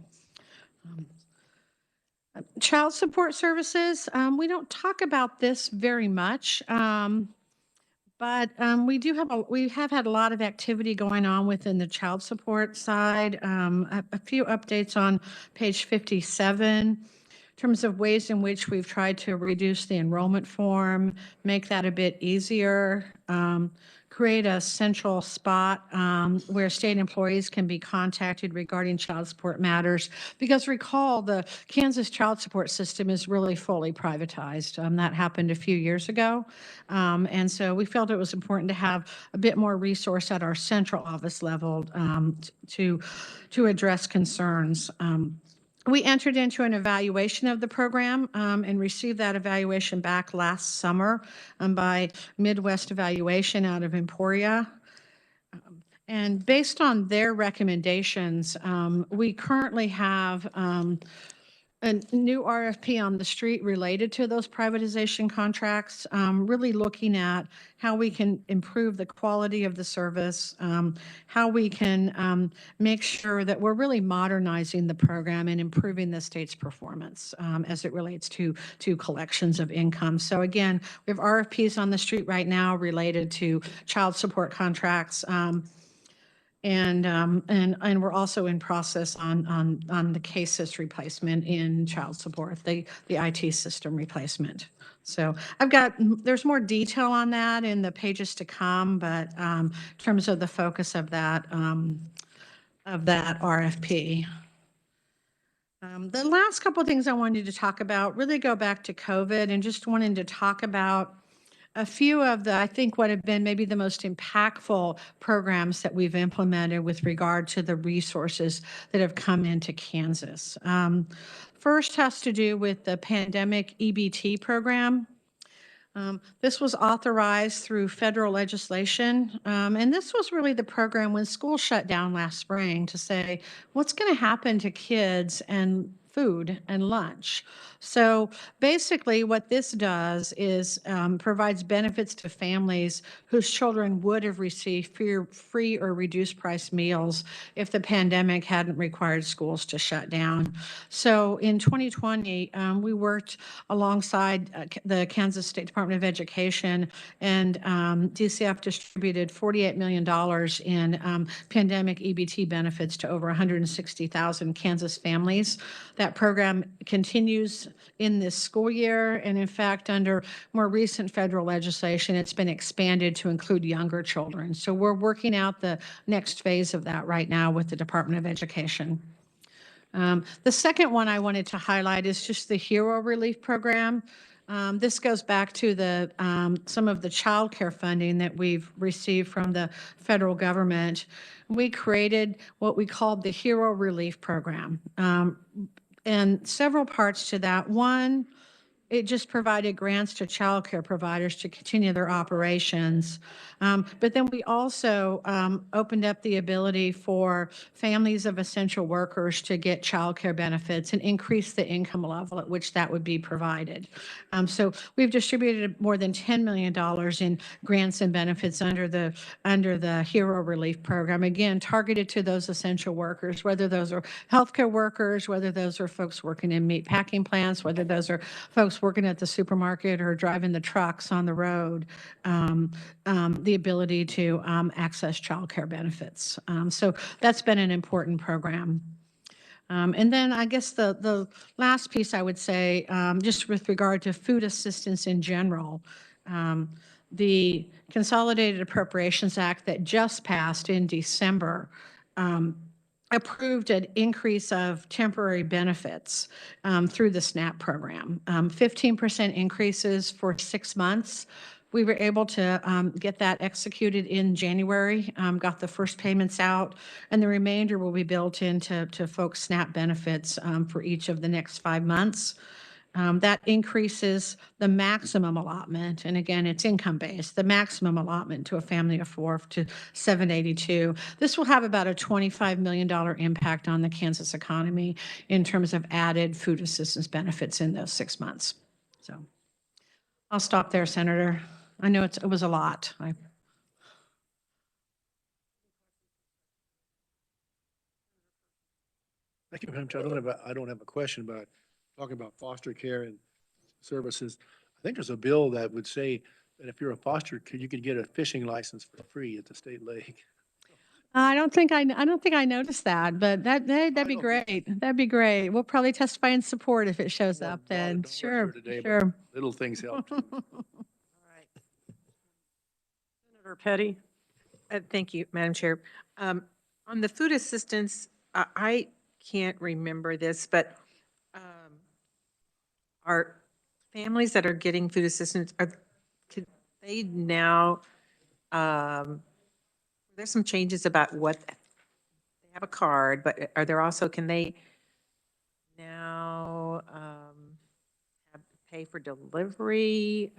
Child support services, we don't talk about this very much, but we have had a lot of activity going on within the child support side. A few updates on page 57. terms of ways in which we've tried to reduce the enrollment form, make that a bit easier, create a central spot where state employees can be contacted regarding child support matters. Because recall, the Kansas child support system is really fully privatized. That happened a few years ago. And so we felt it was important to have a bit more resource at our central office level to address concerns. We entered into an evaluation of the program and received that evaluation back last summer by Midwest Evaluation out of Emporia. And based on their recommendations, we currently have a new RFP on the street related to those privatization contracts, really looking at how we can improve the quality of the service, how we can make sure that we're really modernizing the program and improving the state's performance as it relates to collections of income. So again, we have RFPs on the street right now related to child support contracts. And we're also in process on the ks replacement in child support, the IT system replacement. So there's more detail on that in the pages to come, but in terms of the focus of that RFP. The last couple of things I wanted to talk about really go back to COVID and just wanted to talk about a few of I think what have been maybe the most impactful programs that we've implemented with regard to the resources that have come into Kansas. First has to do with the pandemic EBT program. This was authorized through federal legislation, and this was really the program when school shut down last spring to say, what's going to happen to kids and food and lunch? So basically what this does is provides benefits to families whose children would have received free or reduced price meals if the pandemic hadn't required schools to shut down. So in 2020, we worked alongside the Kansas State Department of Education, and DCF distributed $48 million in pandemic EBT benefits to over 160,000 Kansas families. That program continues in this school year, and in fact, under more recent federal legislation, it's been expanded to include younger children. So we're working out the next phase of that right now with the Department of Education. The second one I wanted to highlight is just the Hero Relief Program. This goes back to some of the child care funding that we've received from the federal government. We created what we called the Hero Relief Program. And several parts to that. One, it just provided grants to child care providers to continue their operations. But then we also opened up the ability for families of essential workers to get child care benefits and increase the income level at which that would be provided. So we've distributed more than $10 million in grants and benefits under the Hero Relief Program, again, targeted to those essential workers, whether those are healthcare workers, whether those are folks working in meat packing plants, whether those are folks working at the supermarket or driving the trucks on the road, the ability to access child care benefits. So that's been an important program. And then I guess the last piece I would say, just with regard to food assistance in general, the Consolidated Appropriations Act that just passed in December approved an increase of temporary benefits through the SNAP program, 15% increases for 6 months. We were able to get that executed in January, got the first payments out, and the remainder will be built into folks' SNAP benefits for each of the next 5 months. That increases the maximum allotment, and again, it's income-based, the maximum allotment to a family of 4 to $782. This will have about a $25 million impact on the Kansas economy in terms of added food assistance benefits in those 6 months. So I'll stop there, Senator. I know it was a lot. Thank you, Madam Chair. I don't have a question, but talking about foster care and services, I think there's a bill that would say that if you're a foster kid, you could get a fishing license for free at the state lake. I don't think I noticed that, but that'd be don't think great. That'd be great. We'll probably testify in support if it shows Well, up not a then. dollar Sure, here today, but sure. little things help too. All right. Senator Petty? Thank you, Madam Chair. On the food assistance, I can't remember this, but are families that are getting food assistance, could they now, there's some changes about what, they have a card, but are there also, can they now pay for delivery?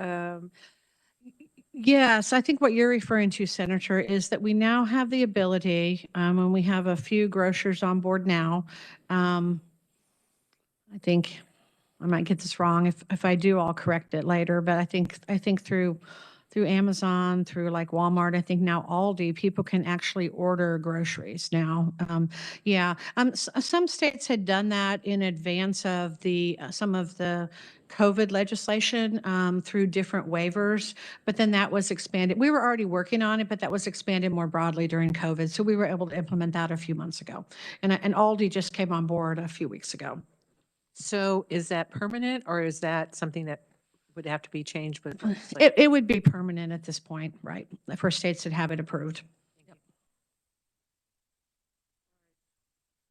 Yes, I think what you're referring to, Senator, is that we now have the ability, and we have a few grocers on board now. I think I might get this wrong. If I do, I'll correct it later. But I think through Amazon, through like Walmart, I think now Aldi, people can actually order groceries now. Yeah, some states had done that in advance of the some of the COVID legislation through different waivers, but then that was expanded. We were already working on it, but that was expanded more broadly during COVID. So we were able to implement that a few months ago. And Aldi just came on board a few weeks ago. So is that permanent, or is that something that would have to be changed with? It would be permanent at this point, right? For states that have it approved.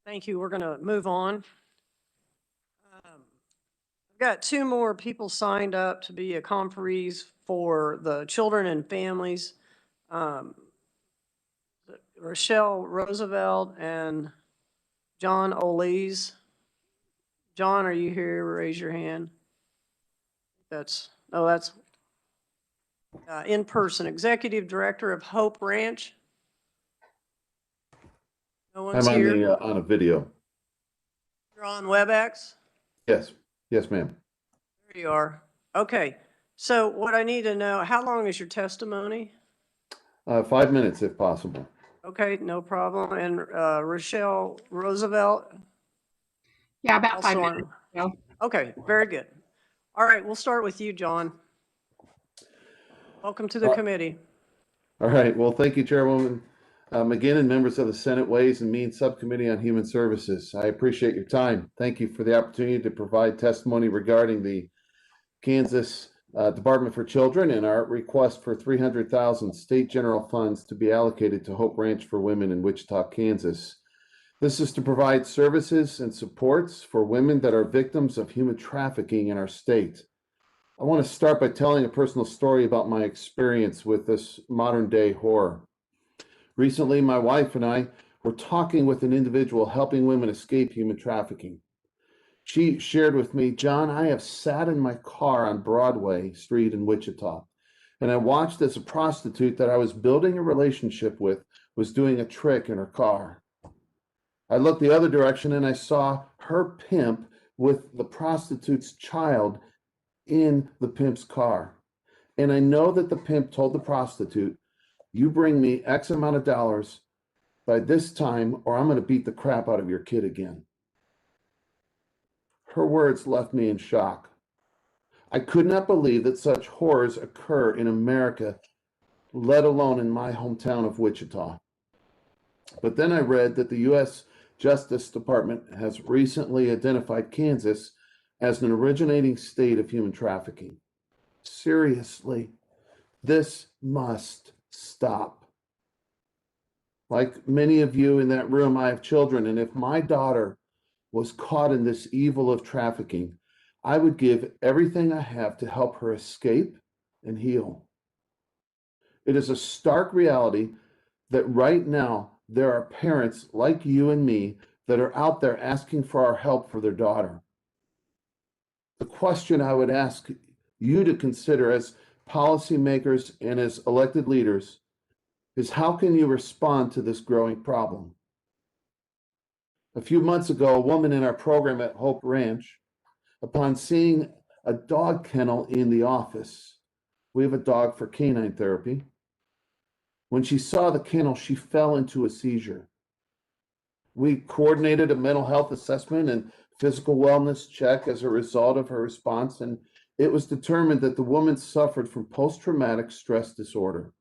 Thank you. We're going to move on. I've got two more people signed up to be a conferees for the children and families. Rochelle Roosevelt and John Olees. John, are you here? Raise your hand. That's in person. Executive Director of Hope Ranch. No one's I'm on here. on a video. You're on WebEx? Yes, yes, ma'am. There you are. Okay. So what I need to know, how long is your testimony? 5 minutes if possible. Okay, no problem. And Rochelle Roosevelt? Yeah, about 5 Also minutes. Okay, very good. All right, we'll start with you, John. Welcome to the committee. All right. Well, thank you, Chairwoman McGinn and members of the Senate Ways and Means Subcommittee on Human Services. I appreciate your time. Thank you for the opportunity to provide testimony regarding the Kansas Department for Children and our request for $300,000 state general funds to be allocated to Hope Ranch for Women in Wichita, Kansas. This is to provide services and supports for women that are victims of human trafficking in our state. I want to start by telling a personal story about my experience with this modern day horror. Recently, my wife and I were talking with an individual helping women escape human trafficking. She shared with me, John, I have sat in my car on Broadway Street in Wichita, and I watched as a prostitute that I was building a relationship with was doing a trick in her car. I looked the other direction and I saw her pimp with the prostitute's child in the pimp's car. And I know that the pimp told the prostitute, you bring me X amount of dollars by this time or I'm going to beat the crap out of your kid again. Her words left me in shock. I could not believe that such horrors occur in America, let alone in my hometown of Wichita. But then I read that the U.S. Justice Department has recently identified Kansas as an originating state of human trafficking. Seriously, this must stop. Like many of you in that room, I have children, and if my daughter was caught in this evil of trafficking, I would give everything I have to help her escape and heal. It is a stark reality that right now there are parents like you and me that are out there asking for our help for their daughter. The question I would ask you to consider as policymakers and as elected leaders is how can you respond to this growing problem? A few months ago, a woman in our program at Hope Ranch, upon seeing a dog kennel in the office, we have a dog for canine therapy. When she saw the kennel, she fell into a seizure. We coordinated a mental health assessment and physical wellness check as a result of her response, and it was determined that the woman suffered from post-traumatic stress disorder.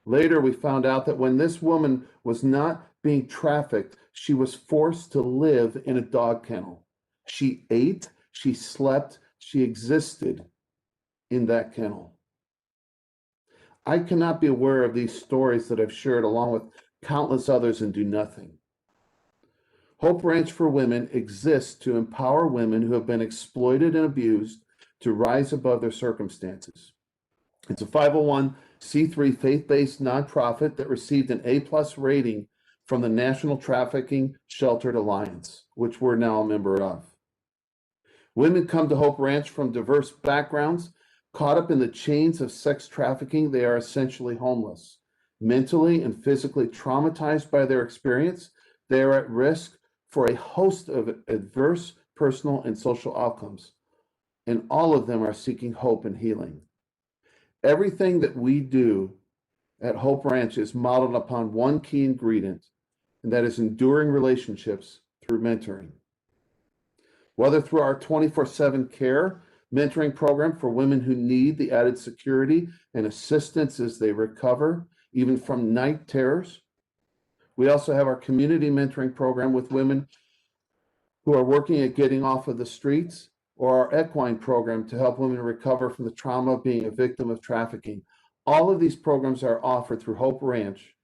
Later, we found out that when this woman was not being trafficked, she was forced to live in a dog kennel. She ate, she slept, she existed in that kennel. I cannot be aware of these stories that I've shared along with countless others and do nothing. Hope Ranch for Women exists to empower women who have been exploited and abused to rise above their circumstances. It's a 501c3 faith-based nonprofit that received an A+ rating from the National Trafficking Sheltered Alliance, which we're now a member of. Women come to Hope Ranch from diverse backgrounds. Caught up in the chains of sex trafficking, they are essentially homeless. Mentally and physically traumatized by their experience, they are at risk for a host of adverse personal and social outcomes, and all of them are seeking hope and healing. Everything that we do at Hope Ranch is modeled upon one key ingredient, and that is enduring relationships through mentoring. Whether through our 24/7 care mentoring program for women who need the added security and assistance as they recover, even from night terrors. We also have our community mentoring program with women who are working at getting off of the streets, or our equine program to help women recover from the trauma of being a victim of trafficking. All of these programs are offered through Hope Ranch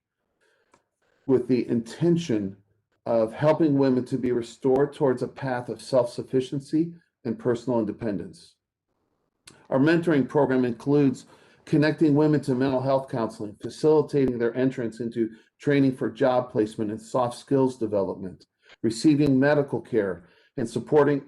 with the intention of helping women to be restored towards a path of self-sufficiency and personal independence. Our mentoring program includes connecting women to mental health counseling, facilitating their entrance into training for job placement and soft skills development, receiving medical care, and supporting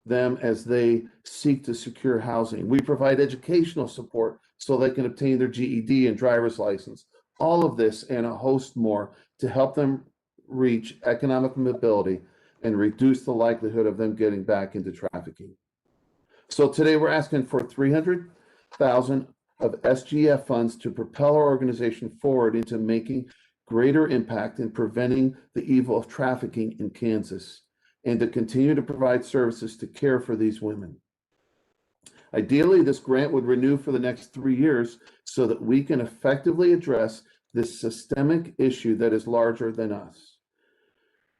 them as they seek to secure housing. We provide educational support so they can obtain their GED and driver's license. All of this and a host more to help them reach economic mobility and reduce the likelihood of them getting back into trafficking. So today we're asking for $300,000 of SGF funds to propel our organization forward into making greater impact in preventing the evil of trafficking in Kansas, and to continue to provide services to care for these women. Ideally, this grant would renew for the next 3 years so that we can effectively address this systemic issue that is larger than us.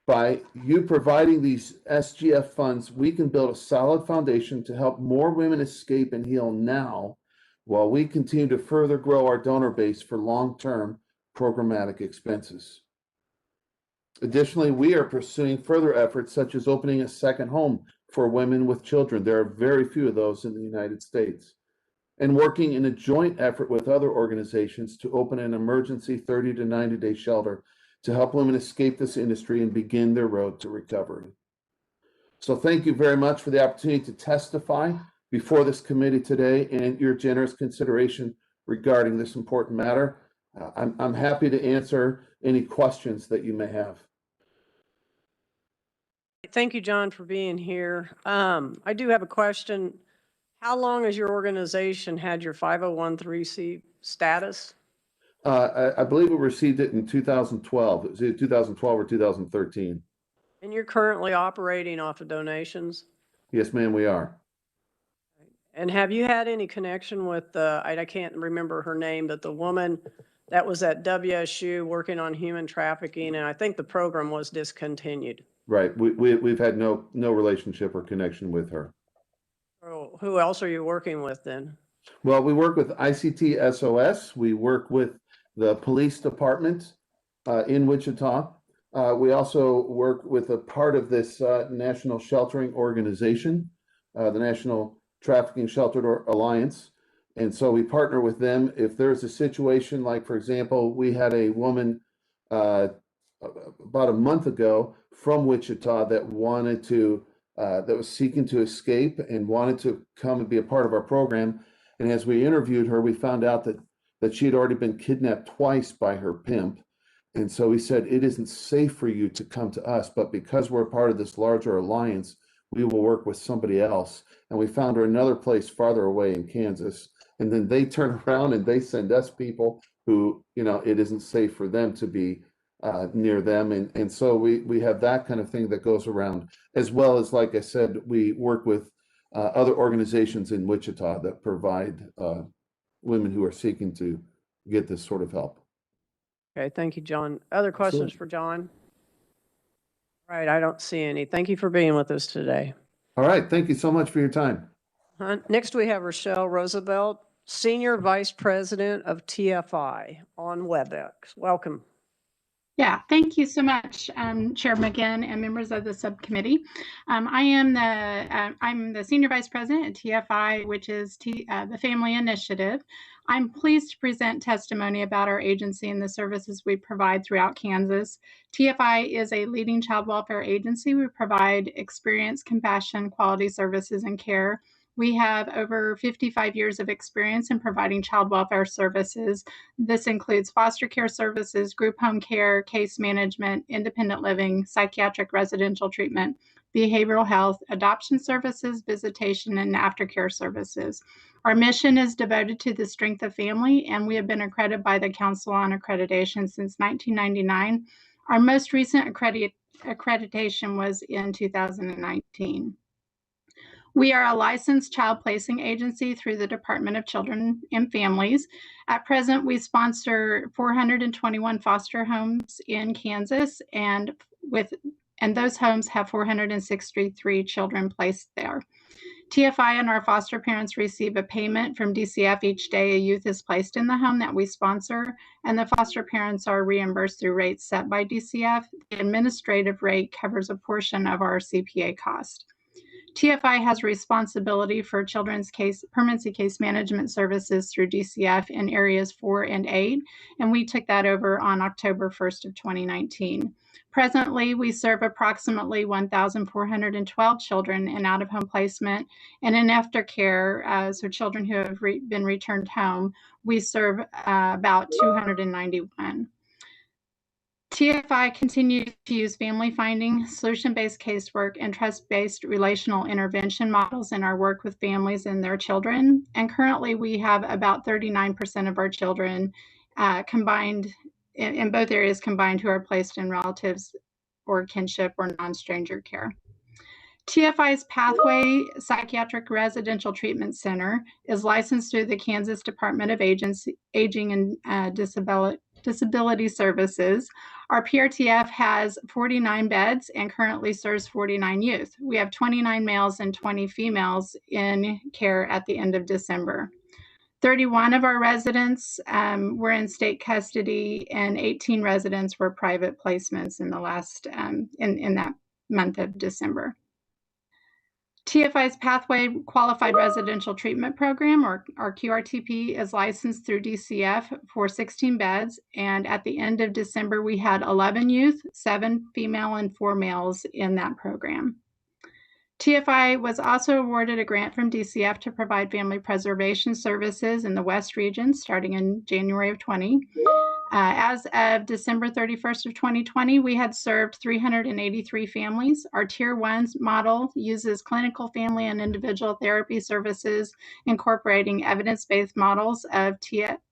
By you providing these SGF funds, we can build a solid foundation to help more women escape and heal now, while we continue to further grow our donor base for long-term programmatic expenses. Additionally, we are pursuing further efforts such as opening a second home for women with children. There are very few of those in the United States. And working in a joint effort with other organizations to open an emergency 30 to 90-day shelter to help women escape this industry and begin their road to recovery. So thank you very much for the opportunity to testify before this committee today and your generous consideration regarding this important matter. I'm happy to answer any questions that you may have. Thank you, John, for being here. I do have a question. How long has your organization had your 501(c)(3) status? I believe we received it in 2012. It was either 2012 or 2013. And you're currently operating off of donations? Yes, ma'am, we are. And have you had any connection with I can't remember her name, but the woman that was at WSU working on human trafficking, and I think the program was discontinued? Right. We've had no relationship or connection with her. Oh, who else are you working with then? Well, we work with ICT SOS. We work with the police department in Wichita. We also work with a part of this national sheltering organization, the National Trafficking Sheltered Alliance. And so we partner with them. If there's a situation like, for example, we had a woman about a month ago from Wichita that wanted to, that was seeking to escape and wanted to come and be a part of our program. And as we interviewed her, we found out that she had already been kidnapped twice by her pimp. And so we said, it isn't safe for you to come to us, but because we're part of this larger alliance, we will work with somebody else. And we found her another place farther away in Kansas. And then they turn around and they send us people who, it isn't safe for them to be near them. And so we have that kind of thing that goes around, as well as, like I said, we work with other organizations in Wichita that provide women who are seeking to get this sort of help. Okay, thank you, John. Other questions Absolutely. for John? All right, I don't see any. Thank you for being with us today. All right. Thank you so much for your time. Next, we have Rochelle Roosevelt, Senior Vice President of TFI on WebEx. Welcome. Yeah, thank you so much, Chair McGinn and members of the subcommittee. I'm the Senior Vice President at TFI, which is the Family Initiative. I'm pleased to present testimony about our agency and the services we provide throughout Kansas. TFI is a leading child welfare agency. We provide experience, compassion, quality services, and care. We have over 55 years of experience in providing child welfare services. This includes foster care services, group home care, case management, independent living, psychiatric residential treatment, behavioral health, adoption services, visitation, and aftercare services. Our mission is devoted to the strength of family, and we have been accredited by the Council on Accreditation since 1999. Our most recent accreditation was in 2019. We are a licensed child placing agency through the Department of Children and Families. At present, we sponsor 421 foster homes in Kansas, and those homes have 463 children placed there. TFI and our foster parents receive a payment from DCF each day a youth is placed in the home that we sponsor, and the foster parents are reimbursed through rates set by DCF. The administrative rate covers a portion of our CPA cost. TFI has responsibility for children's permanency case management services through DCF in areas 4 and 8, and we took that over on October 1st of 2019. Presently, we serve approximately 1,412 children in out-of-home placement, and in aftercare, so children who have been returned home, we serve about 291. TFI continues to use family finding, solution-based casework, and trust-based relational intervention models in our work with families and their children. And currently, we have about 39% of our children combined in both areas combined who are placed in relatives or kinship or non-stranger care. TFI's Pathway Psychiatric Residential Treatment Center is licensed through the Kansas Department of Aging and Disability Services. Our PRTF has 49 beds and currently serves 49 youth. We have 29 males and 20 females in care at the end of December. 31 of our residents were in state custody, and 18 residents were private placements in the last in that month of December. TFI's Pathway Qualified Residential Treatment Program, or QRTP, is licensed through DCF for 16 beds, and at the end of December, we had 11 youth, 7 female, and 4 males in that program. TFI was also awarded a grant from DCF to provide family preservation services in the West region starting in January of 20. As of December 31st of 2020, we had served 383 families. Our Tier 1 model uses clinical family and individual therapy services, incorporating evidence-based models of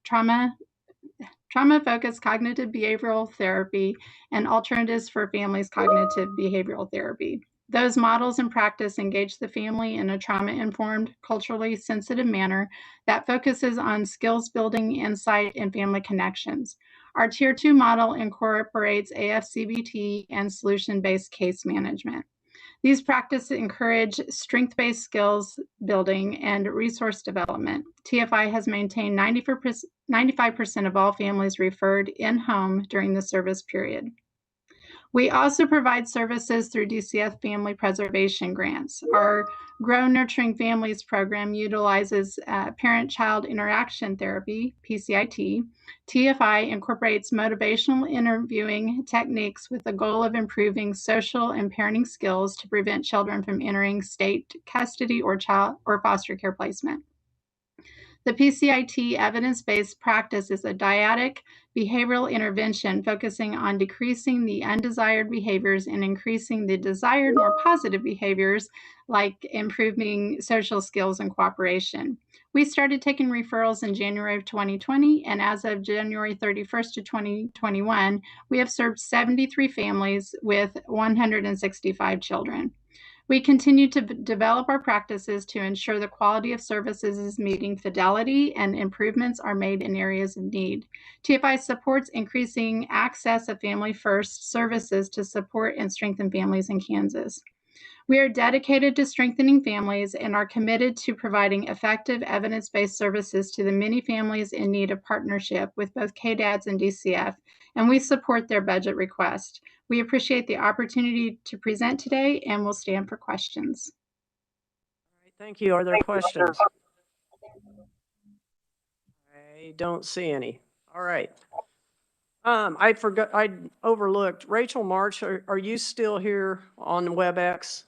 trauma-focused cognitive behavioral therapy and alternatives for families' cognitive behavioral therapy. Those models in practice engage the family in a trauma-informed, culturally sensitive manner that focuses on skills building, insight, and family connections. Our Tier 2 model incorporates AFCBT and solution-based case management. These practices encourage strength-based skills building and resource development. TFI has maintained 95% of all families referred in-home during the service period. We also provide services through DCF Family Preservation Grants. Our Grow Nurturing Families program utilizes parent-child interaction therapy, PCIT. TFI incorporates motivational interviewing techniques with the goal of improving social and parenting skills to prevent children from entering state custody or foster care placement. The PCIT evidence-based practice is a dyadic behavioral intervention focusing on decreasing the undesired behaviors and increasing the desired, more positive behaviors like improving social skills and cooperation. We started taking referrals in January of 2020, and as of January 31st of 2021, we have served 73 families with 165 children. We continue to develop our practices to ensure the quality of services is meeting fidelity and improvements are made in areas of need. TFI supports increasing access of Family First services to support and strengthen families in Kansas. We are dedicated to strengthening families and are committed to providing effective evidence-based services to the many families in need of partnership with both KDADS and DCF, and we support their budget request. We appreciate the opportunity to present today and will stand for questions. Thank you. Are there questions? I don't see any. All right. I forgot, I overlooked. Rachel March, are you still here on WebEx?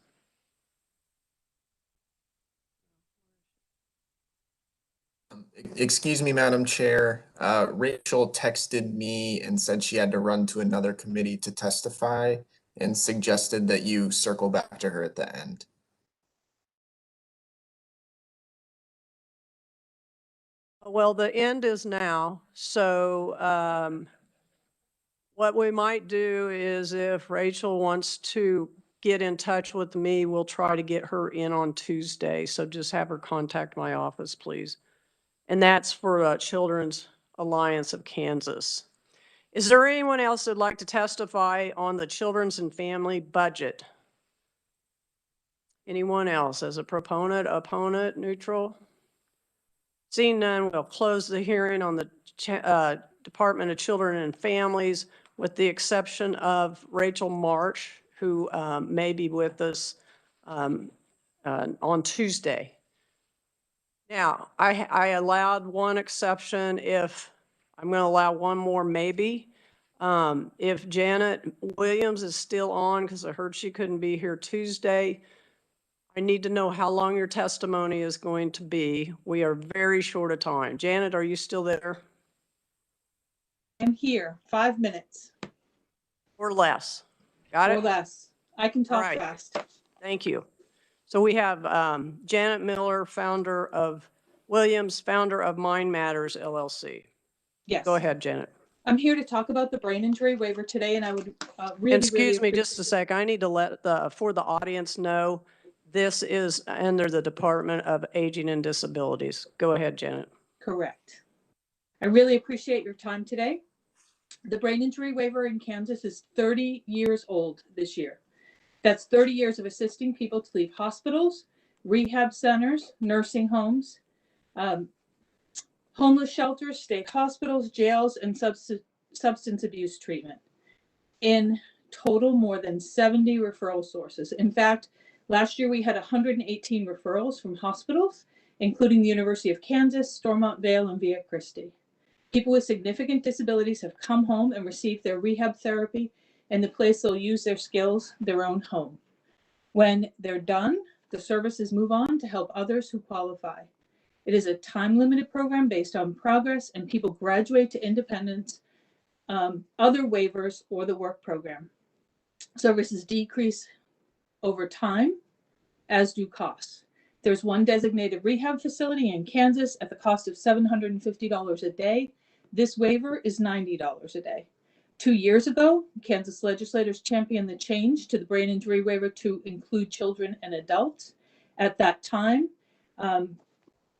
Excuse me, Madam Chair. Rachel texted me and said she had to run to another committee to testify and suggested that you circle back to her at the end. Well, the end is now. So what we might do is if Rachel wants to get in touch with me, we'll try to get her in on Tuesday. So just have her contact my office, please. And that's for Children's Alliance of Kansas. Is there anyone else that'd like to testify on the Children's and Family budget? Anyone else as a proponent, opponent, neutral? Seeing none, we'll close the hearing on the Department of Children and Families with the exception of Rachel March, who may be with us on Tuesday. Now, I allowed one exception. If I'm going to allow one more, maybe. If Janet Williams is still on, because I heard she couldn't be here Tuesday, I need to know how long your testimony is going to be. We are very short of time. Janet, are you still there? I'm here. 5 minutes. Or less. Got it? Or less. I can talk right. fast. Thank you. So we have Janet Miller, founder of Williams, founder of Mind Matters, LLC. Yes. Go ahead, Janet. I'm here to talk about the brain injury waiver today, and I would really, Excuse me just a sec. I need to let for the audience know this is under the Department of Aging and Disabilities. Go ahead, Janet. Correct. I really appreciate your time today. The brain injury waiver in Kansas is 30 years old this year. That's 30 years of assisting people to leave hospitals, rehab centers, nursing homes, homeless shelters, state hospitals, jails, and substance abuse treatment. In total, more than 70 referral sources. In fact, last year we had 118 referrals from hospitals, including the University of Kansas, Stormont Vail, and Via Christi. People with significant disabilities have come home and received their rehab therapy in the place they'll use their skills, their own home. When they're done, the services move on to help others who qualify. It is a time-limited program based on progress, and people graduate to independence, other waivers, or the work program. Services decrease over time, as do costs. There's one designated rehab facility in Kansas at the cost of $750 a day. This waiver is $90 a day. 2 years ago, Kansas legislators championed the change to the brain injury waiver to include children and adults. At that time,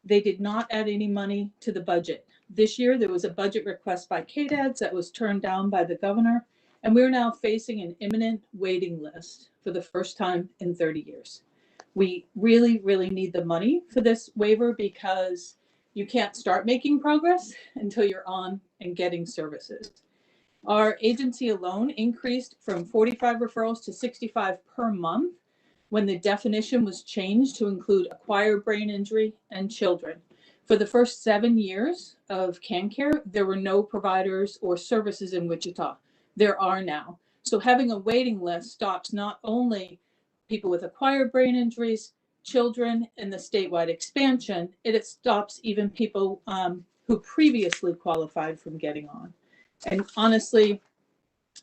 they did not add any money to the budget. This year, there was a budget request by KDADS that was turned down by the governor, and we're now facing an imminent waiting list for the first time in 30 years. We really, really need the money for this waiver because you can't start making progress until you're on and getting services. Our agency alone increased from 45 referrals to 65 per month when the definition was changed to include acquired brain injury and children. For the first 7 years of CanCare, there were no providers or services in Wichita. There are now. So having a waiting list stops not only people with acquired brain injuries, children, and the statewide expansion, it stops even people who previously qualified from getting on. And honestly,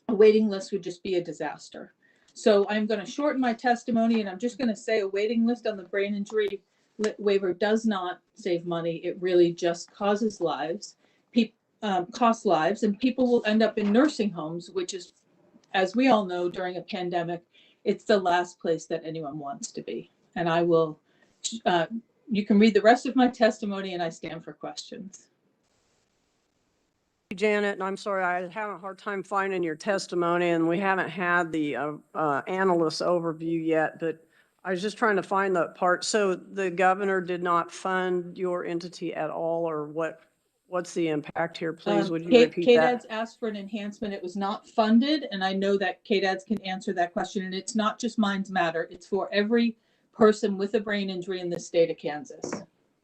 a waiting list would just be a disaster. So I'm going to shorten my testimony, and I'm just going to say a waiting list on the brain injury waiver does not save money. It really just causes lives, costs lives, and people will end up in nursing homes, which is, as we all know, during a pandemic, it's the last place that anyone wants to be. And I will, you can read the rest of my testimony and I stand for questions. Janet, and I'm sorry, I had a hard time finding your testimony, and we haven't had the analyst overview yet, but I was just trying to find the part. So the governor did not fund your entity at all, or what's the impact here? Please, would you repeat that? KDAD's asked for an enhancement. It was not funded, and I know that KDAD's can answer that question, and it's not just Minds Matter. It's for every person with a brain injury in the state of Kansas.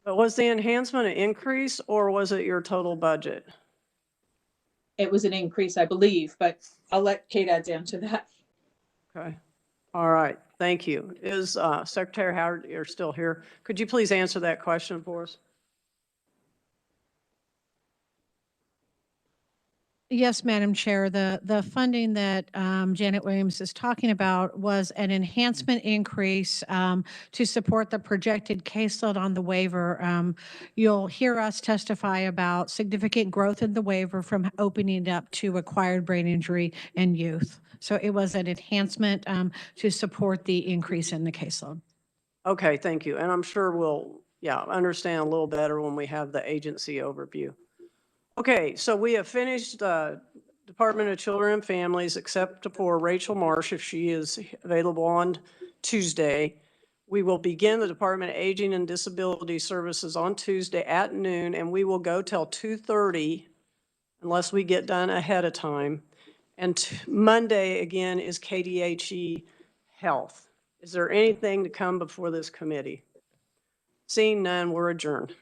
But was the enhancement an increase, or was it your total budget? It was an increase, I believe, but I'll let KDAD's answer that. Okay. All right. Thank you. Is Secretary Howard, you're still here. Could you please answer that question for us? Yes, Madam Chair. The funding that Janet Williams is talking about was an enhancement increase to support the projected caseload on the waiver. You'll hear us testify about significant growth in the waiver from opening it up to acquired brain injury in youth. So it was an enhancement to support the increase in the caseload. Okay, thank you. And I'm sure we'll, understand a little better when we have the agency overview. Okay, so we have finished Department of Children and Families, except for Rachel Marsh, if she is available on Tuesday. We will begin the Department of Aging and Disability Services on Tuesday at noon, and we will go till 2:30 unless we get done ahead of time. And Monday, again, is KDHE Health. Is there anything to come before this committee? Seeing none, we're adjourned.